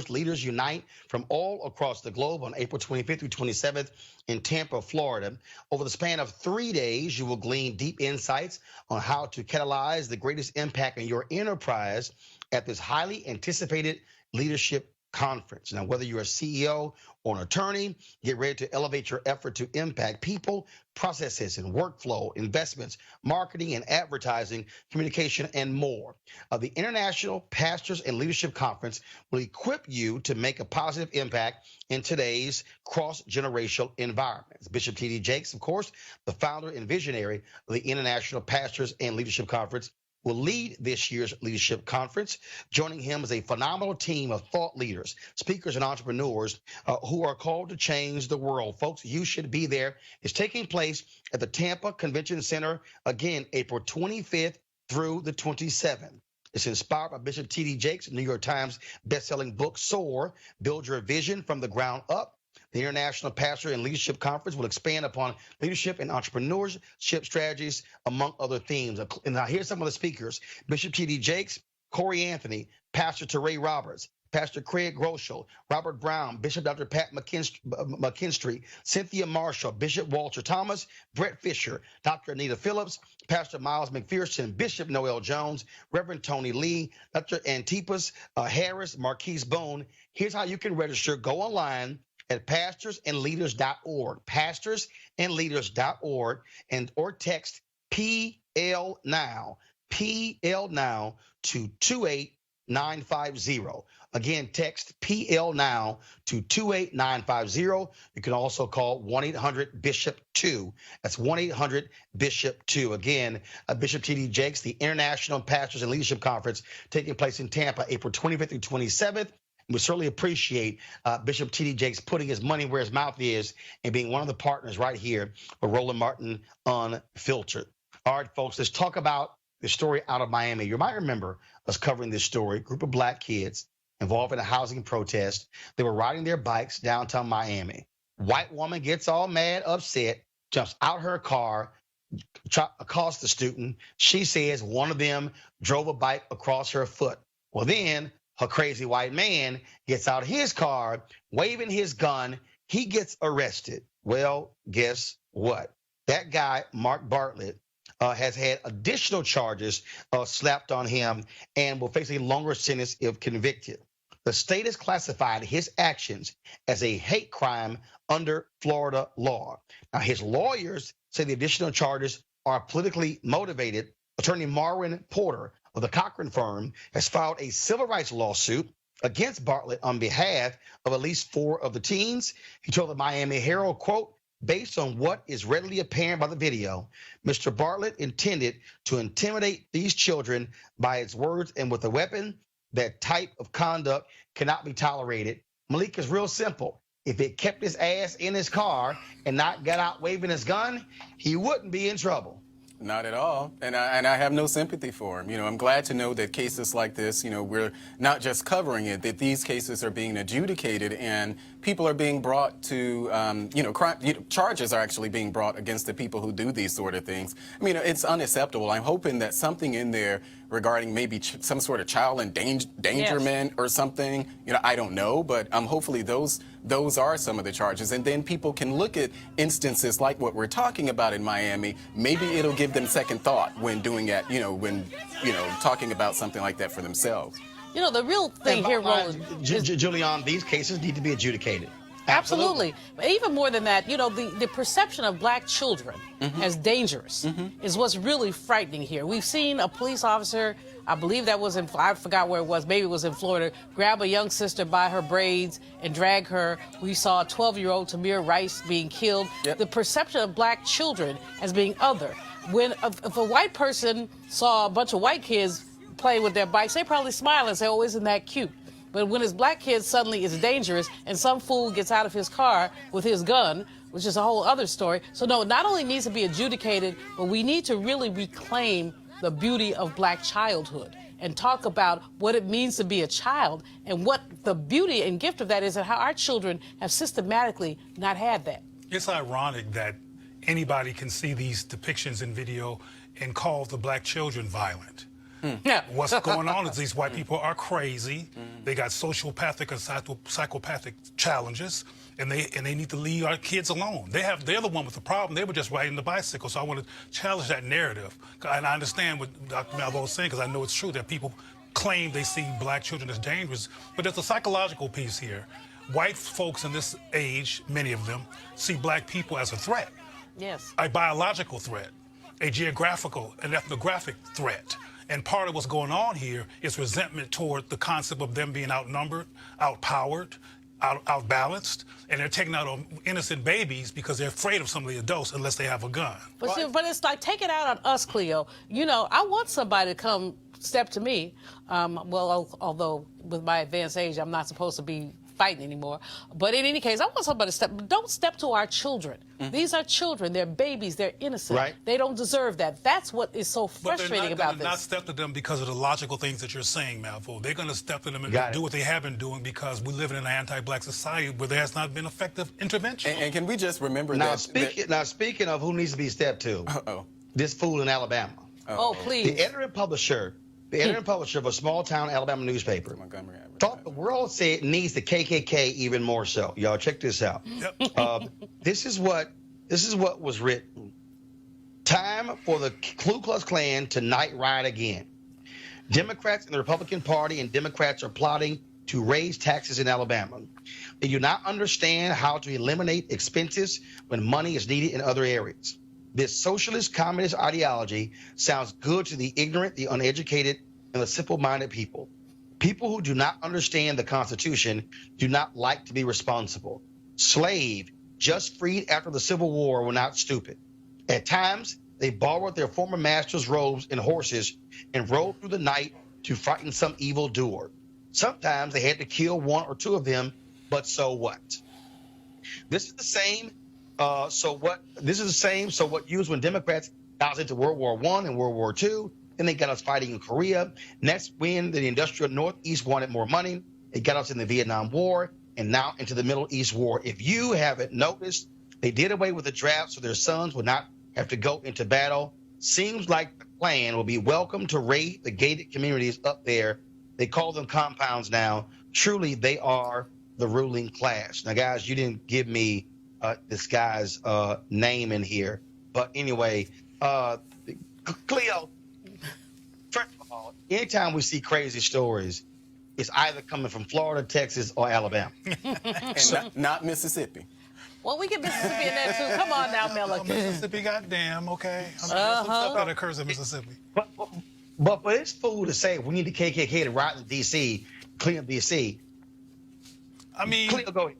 leaders unite from all across the globe on April 25th through 27th in Tampa, Florida. Over the span of 3 days, you will glean deep insights on how to catalyze the greatest impact on your enterprise at this highly anticipated leadership conference. Now, whether you're a CEO or an attorney, get ready to elevate your effort to impact people, processes, and workflow, investments, marketing and advertising, communication, and more. The International Pastors and Leadership Conference will equip you to make a positive impact in today's cross-generational environment. Bishop T.D. Jakes, of course, the founder and visionary of the International Pastors and Leadership Conference, will lead this year's leadership conference. Joining him is a phenomenal team of thought leaders, speakers, and entrepreneurs who are called to change the world. Folks, you should be there. It's taking place at the Tampa Convention Center, again, April 25th through the 27th. It's inspired by Bishop T.D. Jakes' New York Times bestselling book, Soar, Build Your Vision from the Ground Up. The International Pastor and Leadership Conference will expand upon leadership and entrepreneurship strategies, among other themes. And now here's some of the speakers: Bishop T.D. Jakes, Corey Anthony, Pastor Teray Roberts, Pastor Craig Groeschel, Robert Brown, Bishop Dr. Pat McKinstry, Cynthia Marshall, Bishop Walter Thomas, Brett Fisher, Dr. Anita Phillips, Pastor Miles McPherson, Bishop Noel Jones, Reverend Tony Lee, Dr. Antipas Harris, Marquise Bone. Here's how you can register. Go online at pastorsandleaders.org, pastorsandleaders.org, or text PL now to 28950. Again, text PL now to 28950. You can also call 1-800-BISHOP-2. That's 1-800-BISHOP-2. Again, Bishop T.D. Jakes, the International Pastors and Leadership Conference, taking place in Tampa, April 25th through 27th. We certainly appreciate Bishop T.D. Jakes putting his money where his mouth is and being one of the partners right here for Roland Martin Unfiltered. All right, folks, let's talk about the story out of Miami. You might remember us covering this story. A group of black kids involved in a housing protest. They were riding their bikes downtown Miami. White woman gets all mad, upset, jumps out her car, accosts the student. She says one of them drove a bike across her foot. Well, then her crazy white man gets out his car, waving his gun. He gets arrested. Well, guess what? That guy, Mark Bartlett, has had additional charges slapped on him and will face a longer sentence if convicted. The state has classified his actions as a hate crime under Florida law. Now, his lawyers say the additional charges are politically motivated. Attorney Marwin Porter of the Cochran firm has filed a civil rights lawsuit against Bartlett on behalf of at least 4 of the teens. He told the Miami Herald, quote, "Based on what is readily apparent by the video, Mr. Bartlett intended to intimidate these children by his words and with a weapon. That type of conduct cannot be tolerated." Malik, is real simple. If it kept his ass in his car and not got out waving his gun, he wouldn't be in trouble. Not at all. And I have no sympathy for him. You know, I'm glad to know that cases like this, you know, we're not just covering it, that these cases are being adjudicated and people are being brought to, charges are actually being brought against the people who do these sort of things. I mean, it's unacceptable. I'm hoping that something in there regarding maybe some sort of child endangerment or something, you know, I don't know, but hopefully those are some of the charges. And then people can look at instances like what we're talking about in Miami. Maybe it'll give them second thought when doing it, when talking about something like that for themselves. You know, the real thing here, Roland, Julian, these cases need to be adjudicated. Absolutely. But even more than that, you know, the perception of black children as dangerous is what's really frightening here. We've seen a police officer, I believe that was I forgot where it was, maybe it was in Florida, grab a young sister by her braids and drag her. We saw a 12-year-old Tamir Rice being killed. Yep. The perception of black children as being other. If a white person saw a bunch of white kids playing with their bikes, they probably smile and say, oh, isn't that cute? But when it's black kids, suddenly it's dangerous, and some fool gets out of his car with his gun, which is a whole other story. So no, it not only needs to be adjudicated, but we need to really reclaim the beauty of black childhood and talk about what it means to be a child and what the beauty and gift of that is and how our children have systematically not had that. It's ironic that anybody can see these depictions in video and call the black children violent. Yeah. What's going on is these white people are crazy. They got sociopathic and psychopathic challenges, and they need to leave our kids alone. They're the one with the problem. They were just riding the bicycle. So I want to challenge that narrative. And I understand what Dr. Malvo was saying, because I know it's true that people claim they see black children as dangerous. But there's a psychological piece here. White folks in this age, many of them, see black people as a threat. Yes. A biological threat, a geographical and ethnographic threat. And part of what's going on here is resentment toward the concept of them being outnumbered, outpowered, outbalanced, and they're taking out on innocent babies because they're afraid of some of the adults unless they have a gun. But it's like, take it out on us, Cleo. You know, I want somebody to come step to me. Although with my advanced age, I'm not supposed to be fighting anymore. But in any case, I want somebody to don't step to our children. These are children. They're babies. They're innocent. Right. They don't deserve that. That's what is so frustrating about this. They're not step to them because of the logical things that you're saying, Malvo. They're going to step to them and do what they have been doing because we live in an anti-black society where there has not been effective intervention. And can we just remember now, speaking of who needs to be stepped to, this fool in Alabama. Oh, please. The editor and publisher of a small-town Alabama newspaper thought the world said needs the KKK even more so. Y'all check this out. Yep. This is what was written. Time for the Ku Klux Klan to night ride again. Democrats in the Republican Party and Democrats are plotting to raise taxes in Alabama. They do not understand how to eliminate expenses when money is needed in other areas. This socialist communist ideology sounds good to the ignorant, the uneducated, and the simple-minded people. People who do not understand the Constitution do not like to be responsible. Slave, just freed after the Civil War, were not stupid. At times, they borrowed their former master's robes and horses and rode through the night to frighten some evildoer. Sometimes they had to kill one or two of them, but so what? This is the same. So what used when Democrats got us into World War I and World War II, then they got us fighting in Korea. Next, when the industrial Northeast wanted more money, it got us in the Vietnam War, and now into the Middle East War. If you haven't noticed, they did away with the draft so their sons would not have to go into battle. Seems like the plan will be welcome to raid the gated communities up there. They call them compounds now. Truly, they are the ruling class. Now, guys, you didn't give me this guy's name in here. But anyway, Cleo, first of all, anytime we see crazy stories, it's either coming from Florida, Texas, or Alabama. And not Mississippi. Well, we get Mississippi in there, too. Come on now, Miller. Mississippi, goddamn, okay. I mean, there's some stuff that occurs in Mississippi. But for this fool to say we need the KKK to ride in D.C., clean up D.C., I mean, Cleo, go ahead.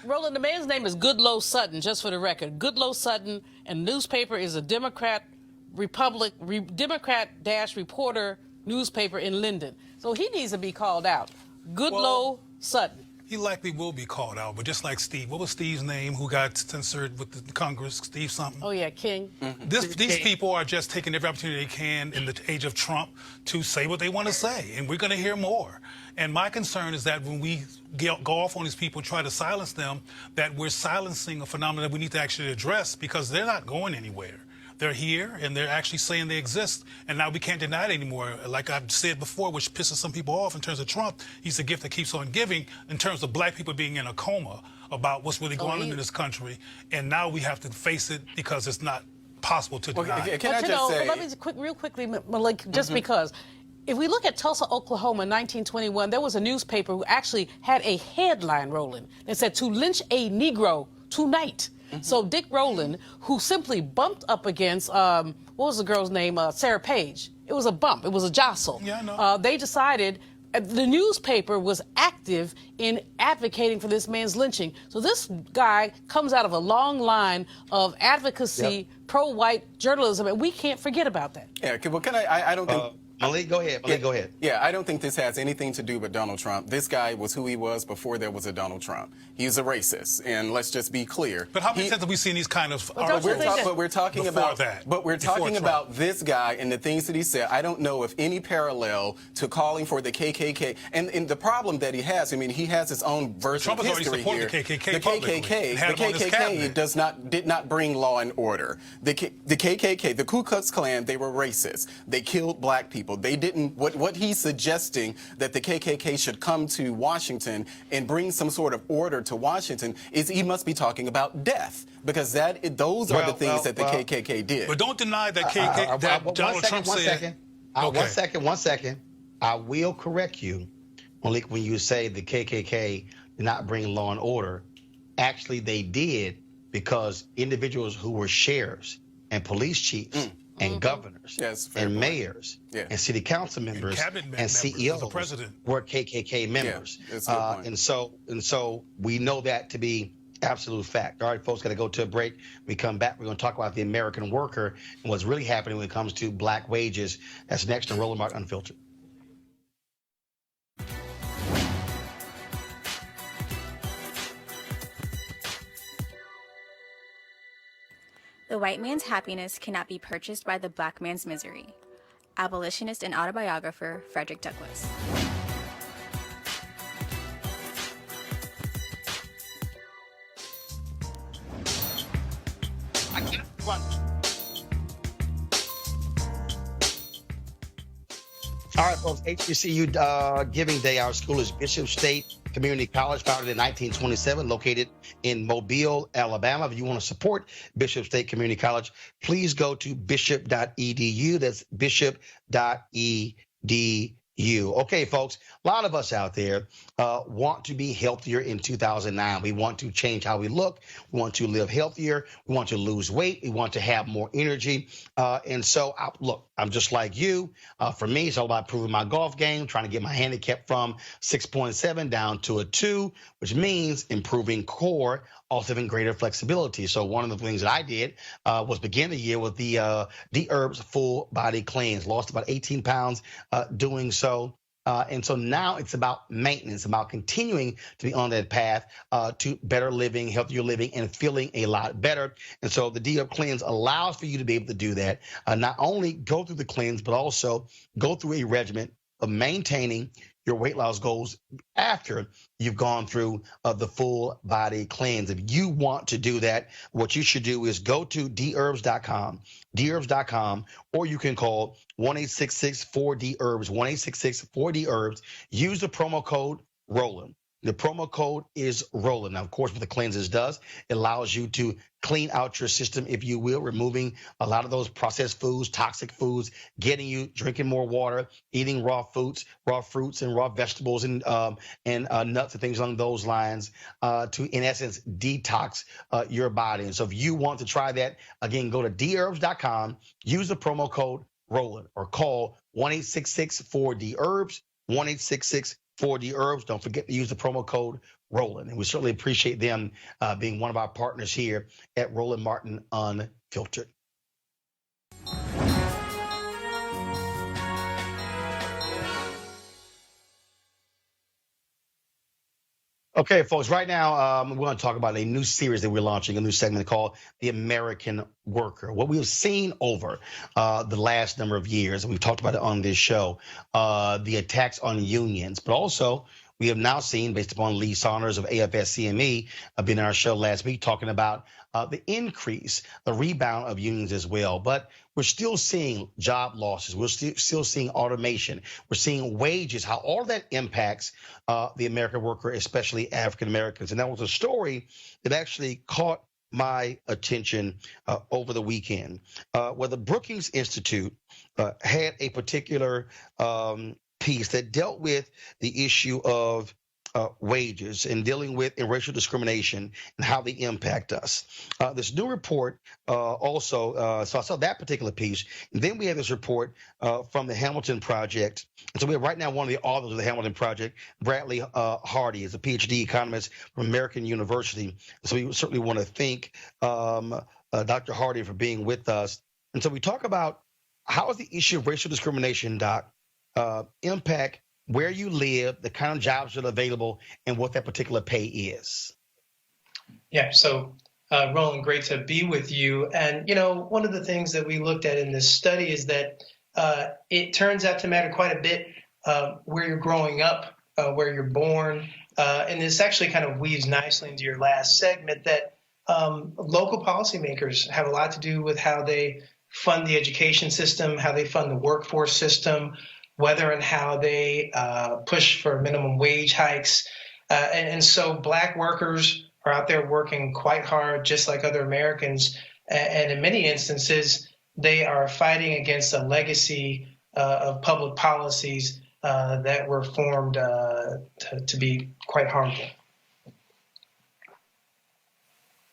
Roland, the man's name is Goodloe Sutton, just for the record. Goodloe Sutton, and newspaper is a Democrat-reporter newspaper in Linden. So he needs to be called out. Goodloe Sutton. He likely will be called out, but just like Steve, what was Steve's name who got censored with the Congress? Steve something? Oh, yeah, King. These people are just taking every opportunity they can in the age of Trump to say what they want to say, and we're going to hear more. And my concern is that when we go off on these people and try to silence them, that we're silencing a phenomenon that we need to actually address because they're not going anywhere. They're here, and they're actually saying they exist, and now we can't deny it anymore. Like I've said before, which pisses some people off in terms of Trump, he's the gift that keeps on giving in terms of black people being in a coma about what's really going on in this country, and now we have to face it because it's not possible to deny. Can I just say... Let me real quickly, Malik, just because. If we look at Tulsa, Oklahoma in 1921, there was a newspaper who actually had a headline, Roland, that said, "To lynch a Negro tonight." So Dick Roland, who simply bumped up against, what was the girl's name? Sarah Page. It was a bump. It was a jostle. Yeah, I know. They decided the newspaper was active in advocating for this man's lynching. So this guy comes out of a long line of advocacy, pro-white journalism, and we can't forget about that. Yeah, well, I don't think... Malik, go ahead. Malik, go ahead. Yeah, I don't think this has anything to do with Donald Trump. This guy was who he was before there was a Donald Trump. He's a racist, and let's just be clear. But how many times have we seen these kind of we're talking about this guy and the things that he said. I don't know if any parallel to calling for the KKK. And the problem that he has, I mean, he has his own version of history here. The KKK did not bring law and order. The KKK, the Ku Klux Klan, they were racist. They killed black people. They didn't. What he's suggesting that the KKK should come to Washington and bring some sort of order to Washington is he must be talking about death, because those are the things that the KKK did. But don't deny that Donald Trump said. One second. I will correct you, Malik, when you say the KKK did not bring law and order. Actually, they did, because individuals who were sheriffs and police chiefs and governors and mayors and city council members and CEOs were KKK members. And so we know that to be absolute fact. All right, folks, got to go to a break. We come back. We're going to talk about the American worker and what's really happening when it comes to black wages. That's next on Roland Martin Unfiltered. The white man's happiness cannot be purchased by the black man's misery. Abolitionist and autobiographer Frederick Douglass. All right, folks, HBCU Giving Day. Our school is Bishop State Community College, founded in 1927, located in Mobile, Alabama. If you want to support Bishop State Community College, please go to bishop.edu. That's bishop.edu. Okay, folks, a lot of us out there want to be healthier in 2009. We want to change how we look. We want to live healthier. We want to lose weight. We want to have more energy. And so, look, I'm just like you. For me, it's all about improving my golf game, trying to get my handicap from 6.7 down to a 2, which means improving core, also having greater flexibility. So one of the things that I did was begin the year with the Herbs Full Body Cleanse. Lost about 18 pounds doing so. And so now it's about maintenance, about continuing to be on that path to better living, healthier living, and feeling a lot better. And so the D-Herb Cleanse allows for you to be able to do that. Not only go through the cleanse, but also go through a regimen of maintaining your weight loss goals after you've gone through the full body cleanse. If you want to do that, what you should do is go to dherbs.com, or you can call 1-866-4DHERBS, 1-866-4DHERBS. Use the promo code Roland. The promo code is Roland. Now, of course, what the cleanses does, it allows you to clean out your system, if you will, removing a lot of those processed foods, toxic foods, getting you drinking more water, eating raw fruits and raw vegetables and nuts and things along those lines to, in essence, detox your body. And so if you want to try that, again, go to dherbs.com, use the promo code Roland, or call 1-866-4DHERBS, 1-866-4DHERBS. Don't forget to use the promo code Roland. And we certainly appreciate them being one of our partners here at Roland Martin Unfiltered. Okay, folks, right now we're going to talk about a new series that we're launching, a new segment called The American Worker. What we have seen over the last number of years, and we've talked about it on this show, the attacks on unions, but also we have now seen, based upon Lee Saunders of AFSCME, being on our show last week, talking about the increase, the rebound of unions as well. But we're still seeing job losses. We're still seeing automation. We're seeing wages, how all that impacts the American worker, especially African Americans. And that was a story that actually caught my attention over the weekend, where the Brookings Institute had a particular piece that dealt with the issue of wages and dealing with racial discrimination and how they impact us. This new report also, so I saw that particular piece. And then we have this report from the Hamilton Project. And so we have right now one of the authors of the Hamilton Project, Bradley Hardy, is a PhD economist from American University. So we certainly want to thank Dr. Hardy for being with us. And so we talk about how is the issue of racial discrimination, Doc, impact where you live, the kind of jobs that are available, and what that particular pay is. Yeah, so Roland, great to be with you. And, you know, one of the things that we looked at in this study is that it turns out to matter quite a bit where you're growing up, where you're born. And this actually kind of weaves nicely into your last segment that local policymakers have a lot to do with how they fund the education system, how they fund the workforce system, whether and how they push for minimum wage hikes. And so Black workers are out there working quite hard, just like other Americans. And in many instances, they are fighting against a legacy of public policies that were formed to be quite harmful.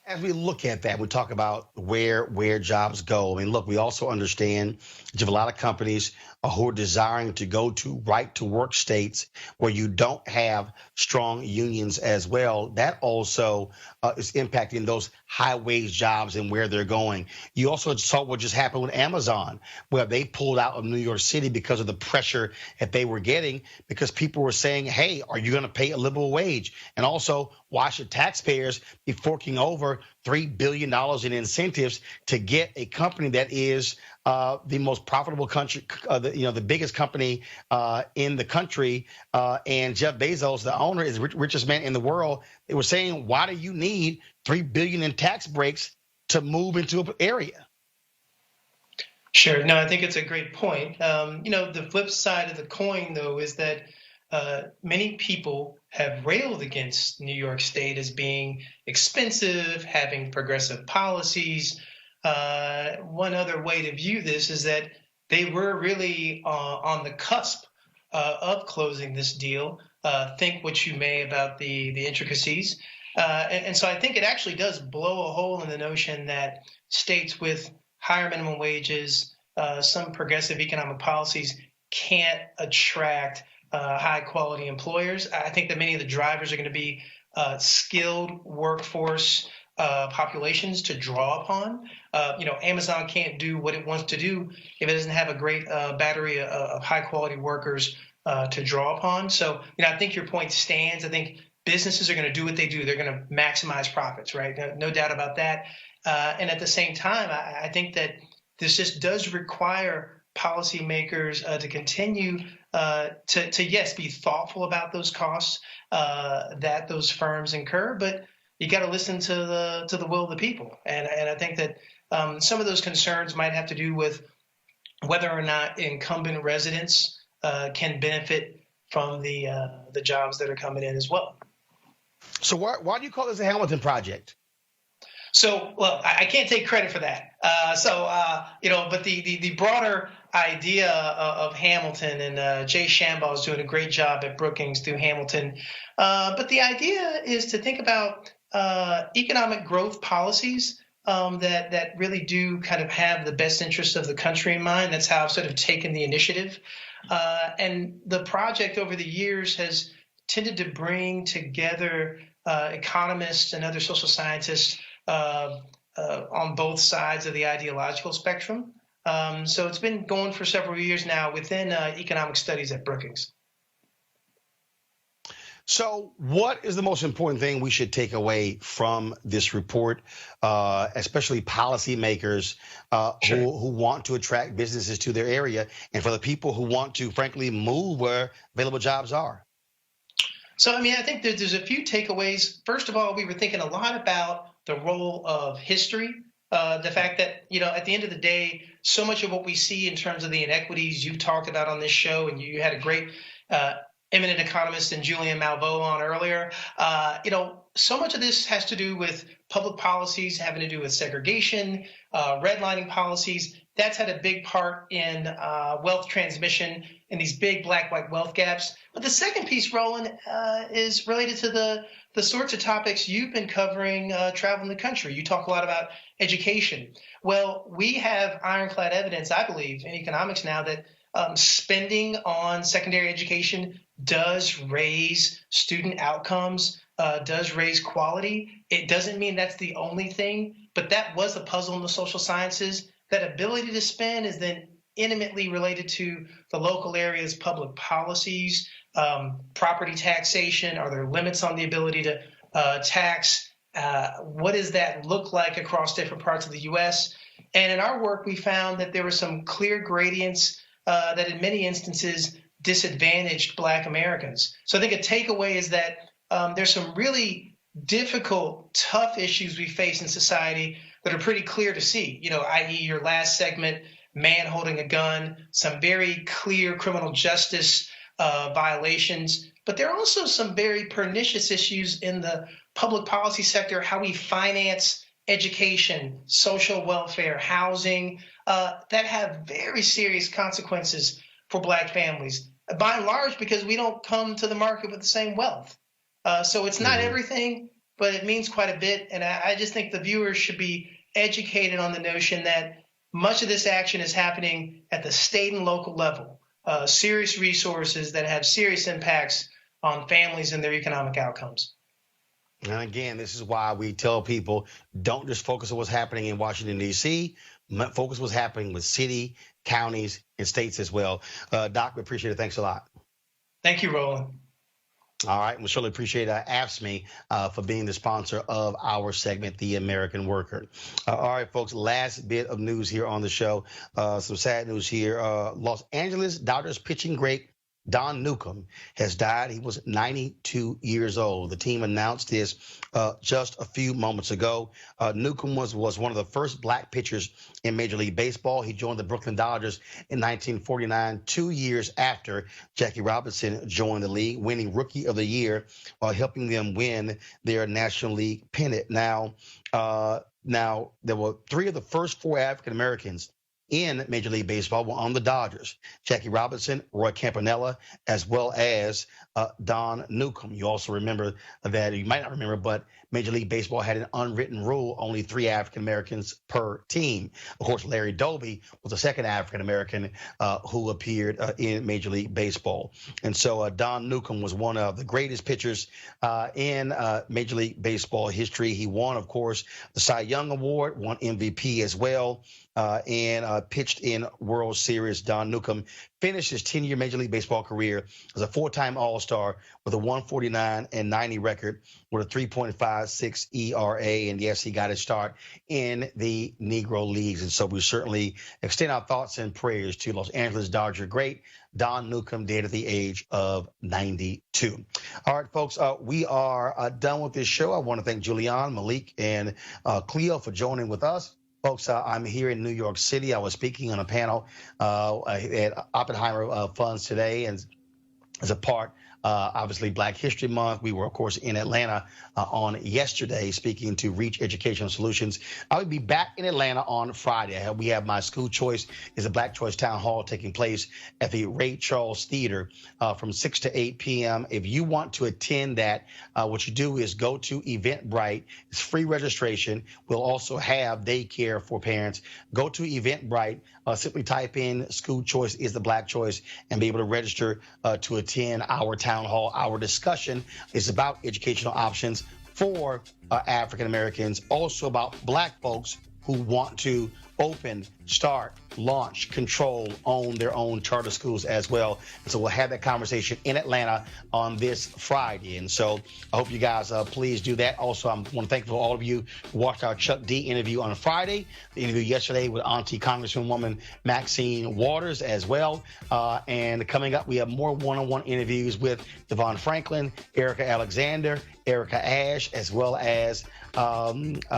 As we look at that, we talk about where jobs go. I mean, look, we also understand that you have a lot of companies who are desiring to go to right-to-work states where you don't have strong unions as well. That also is impacting those high-wage jobs and where they're going. You also saw what just happened with Amazon, where they pulled out of New York City because of the pressure that they were getting, because people were saying, hey, are you going to pay a livable wage? And also, why should taxpayers be forking over $3 billion in incentives to get a company that is the most profitable country, the biggest company in the country, and Jeff Bezos, the owner, is the richest man in the world. They were saying, why do you need $3 billion in tax breaks to move into an area? Sure. No, I think it's a great point. The flip side of the coin, though, is that many people have railed against New York State as being expensive, having progressive policies. One other way to view this is that they were really on the cusp of closing this deal. Think what you may about the intricacies. And so I think it actually does blow a hole in the notion that states with higher minimum wages, some progressive economic policies can't attract high quality employers. I think that many of the drivers are going to be skilled workforce populations to draw upon. Amazon can't do what it wants to do if it doesn't have a great battery of high quality workers to draw upon. So, I think your point stands. I think businesses are going to do what they do. They're going to maximize profits, right? No doubt about that. And at the same time, I think that this just does require policymakers to continue to yes, be thoughtful about those costs that those firms incur, but you got to listen to the will of the people. And I think that some of those concerns might have to do with whether or not incumbent residents can benefit from the jobs that are coming in as well. So why do you call this a Hamilton Project? So, well, I can't take credit for that. But the broader idea of Hamilton, and Jay Shambaugh is doing a great job at Brookings through Hamilton. But the idea is to think about economic growth policies that really do kind of have the best interests of the country in mind. That's how I've sort of taken the initiative. And the project over the years has tended to bring together economists and other social scientists on both sides of the ideological spectrum. So it's been going for several years now within economic studies at Brookings. So what is the most important thing we should take away from this report, especially policymakers who want to attract businesses to their area, and for the people who want to, frankly, move where available jobs are? So, I mean, I think there's a few takeaways. First of all, we were thinking a lot about the role of history. The fact that, at the end of the day, so much of what we see in terms of the inequities you've talked about on this show, and you had a great eminent economist and Julian Malveaux on earlier. So much of this has to do with public policies having to do with segregation, redlining policies. That's had a big part in wealth transmission and these big black-white wealth gaps. But the second piece, Roland, is related to the sorts of topics you've been covering traveling the country. You talk a lot about education. Well, we have ironclad evidence, I believe, in economics now that spending on secondary education does raise student outcomes, does raise quality. It doesn't mean that's the only thing, but that was a puzzle in the social sciences. That ability to spend is then intimately related to the local area's public policies, property taxation. Are there limits on the ability to tax? What does that look like across different parts of the U.S.? And in our work, we found that there were some clear gradients that in many instances disadvantaged Black Americans. So I think a takeaway is that there's some really difficult, tough issues we face in society that are pretty clear to see, i.e. your last segment, man holding a gun, some very clear criminal justice violations. But there are also some very pernicious issues in the public policy sector, how we finance education, social welfare, housing, that have very serious consequences for Black families, by and large because we don't come to the market with the same wealth. So it's not everything, but it means quite a bit. And I just think the viewers should be educated on the notion that much of this action is happening at the state and local level, serious resources that have serious impacts on families and their economic outcomes. And again, this is why we tell people don't just focus on what's happening in Washington, D.C., focus what's happening with city, counties, and states as well. Doc, we appreciate it. Thanks a lot. Thank you, Roland. All right. We surely appreciate AFSCME for being the sponsor of our segment, The American Worker. All right, folks, last bit of news here on the show. Some sad news here. Los Angeles Dodgers pitching great Don Newcomb has died. He was 92 years old. The team announced this just a few moments ago. Newcomb was one of the first Black pitchers in Major League Baseball. He joined the Brooklyn Dodgers in 1949, 2 years after Jackie Robinson joined the league, winning Rookie of the Year while helping them win their National League pennant. Now, there were three of the first four African Americans in Major League Baseball were on the Dodgers: Jackie Robinson, Roy Campanella, as well as Don Newcomb. You also remember that, you might not remember, but Major League Baseball had an unwritten rule, only 3 African Americans per team. Of course, Larry Doby was the second African American who appeared in Major League Baseball. And so Don Newcomb was one of the greatest pitchers in Major League Baseball history. He won, of course, the Cy Young Award, won MVP as well, and pitched in World Series. Don Newcomb finished his 10-year Major League Baseball career as a 4-time All-Star with a 149-90 record with a 3.56 ERA. And yes, he got his start in the Negro Leagues. And so we certainly extend our thoughts and prayers to Los Angeles Dodger great Don Newcomb, dead at the age of 92. All right, folks, we are done with this show. I want to thank Julian, Malik, and Cleo for joining with us. Folks, I'm here in New York City. I was speaking on a panel at Oppenheimer Funds today, and as a part, obviously, Black History Month. We were, of course, in Atlanta on yesterday speaking to Reach Educational Solutions. I will be back in Atlanta on Friday. We have my school choice is a Black Choice Town Hall taking place at the Ray Charles Theater from 6 to 8 p.m. If you want to attend that, what you do is go to Eventbrite. It's free registration. We'll also have daycare for parents. Go to Eventbrite. Simply type in school choice is the Black choice and be able to register to attend our town hall. Our discussion is about educational options for African Americans, also about Black folks who want to open, start, launch, control, own their own charter schools as well. And so we'll have that conversation in Atlanta on this Friday. And so I hope you guys please do that. Also, I want to thank all of you who watched our Chuck D interview on Friday, the interview yesterday with Auntie Congresswoman Maxine Waters as well. And coming up, we have more one-on-one interviews with Devon Franklin, Erica Alexander, Erica Ash, as well as Zalah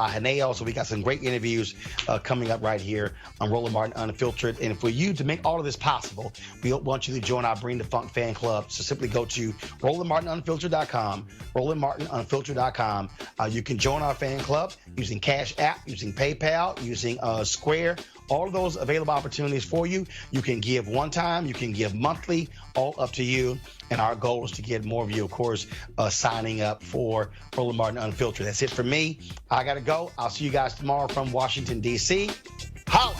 Haneo. So we got some great interviews coming up right here on Roland Martin Unfiltered. And for you to make all of this possible, we want you to join our Bring the Funk fan club. So simply go to RolandMartinUnfiltered.com, RolandMartinUnfiltered.com. You can join our fan club using Cash App, using PayPal, using Square. All of those available opportunities for you. You can give one time, you can give monthly, all up to you. And our goal is to get more of you, of course, signing up for Roland Martin Unfiltered. That's it for me. I got to go. I'll see you guys tomorrow from Washington, D.C. Holla!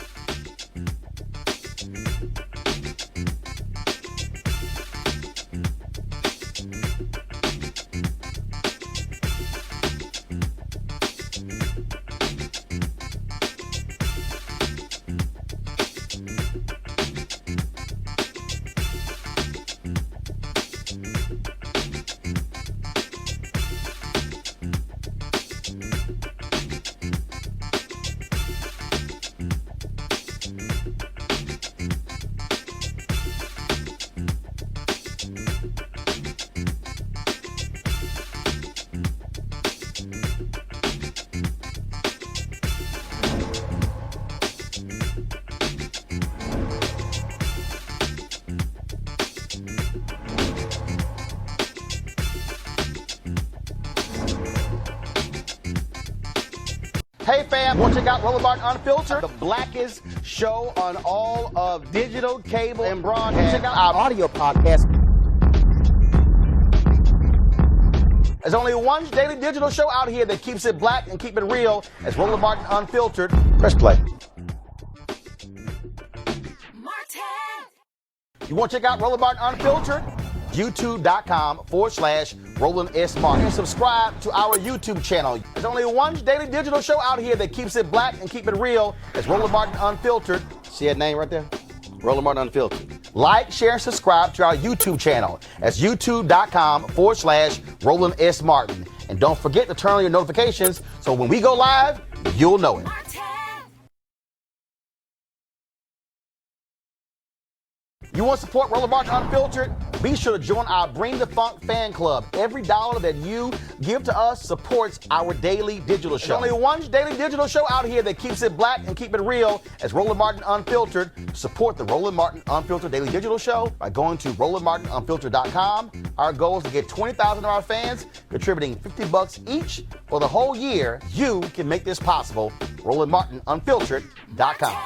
Hey fam, want to check out Roland Martin Unfiltered, the blackest show on all of digital, cable, and broadcast. Check out our audio podcast. There's only one daily digital show out here that keeps it black and keep it real. It's Roland Martin Unfiltered. Press play. You want to check out Roland Martin Unfiltered? YouTube.com/Roland S. Martin. And subscribe to our YouTube channel. There's only one daily digital show out here that keeps it black and keep it real. It's Roland Martin Unfiltered. See that name right there? Roland Martin Unfiltered. Like, share, and subscribe to our YouTube channel. That's YouTube.com/Roland S. Martin. And don't forget to turn on your notifications so when we go live, you'll know it. You want to support Roland Martin Unfiltered? Be sure to join our Bring the Funk fan club. Every dollar that you give to us supports our daily digital show. There's only one daily digital show out here that keeps it black and keep it real. It's Roland Martin Unfiltered. Support the Roland Martin Unfiltered daily digital show by going to RolandMartinUnfiltered.com. Our goal is to get 20,000 of our fans contributing $50 each for the whole year. You can make this possible. RolandMartinUnfiltered.com.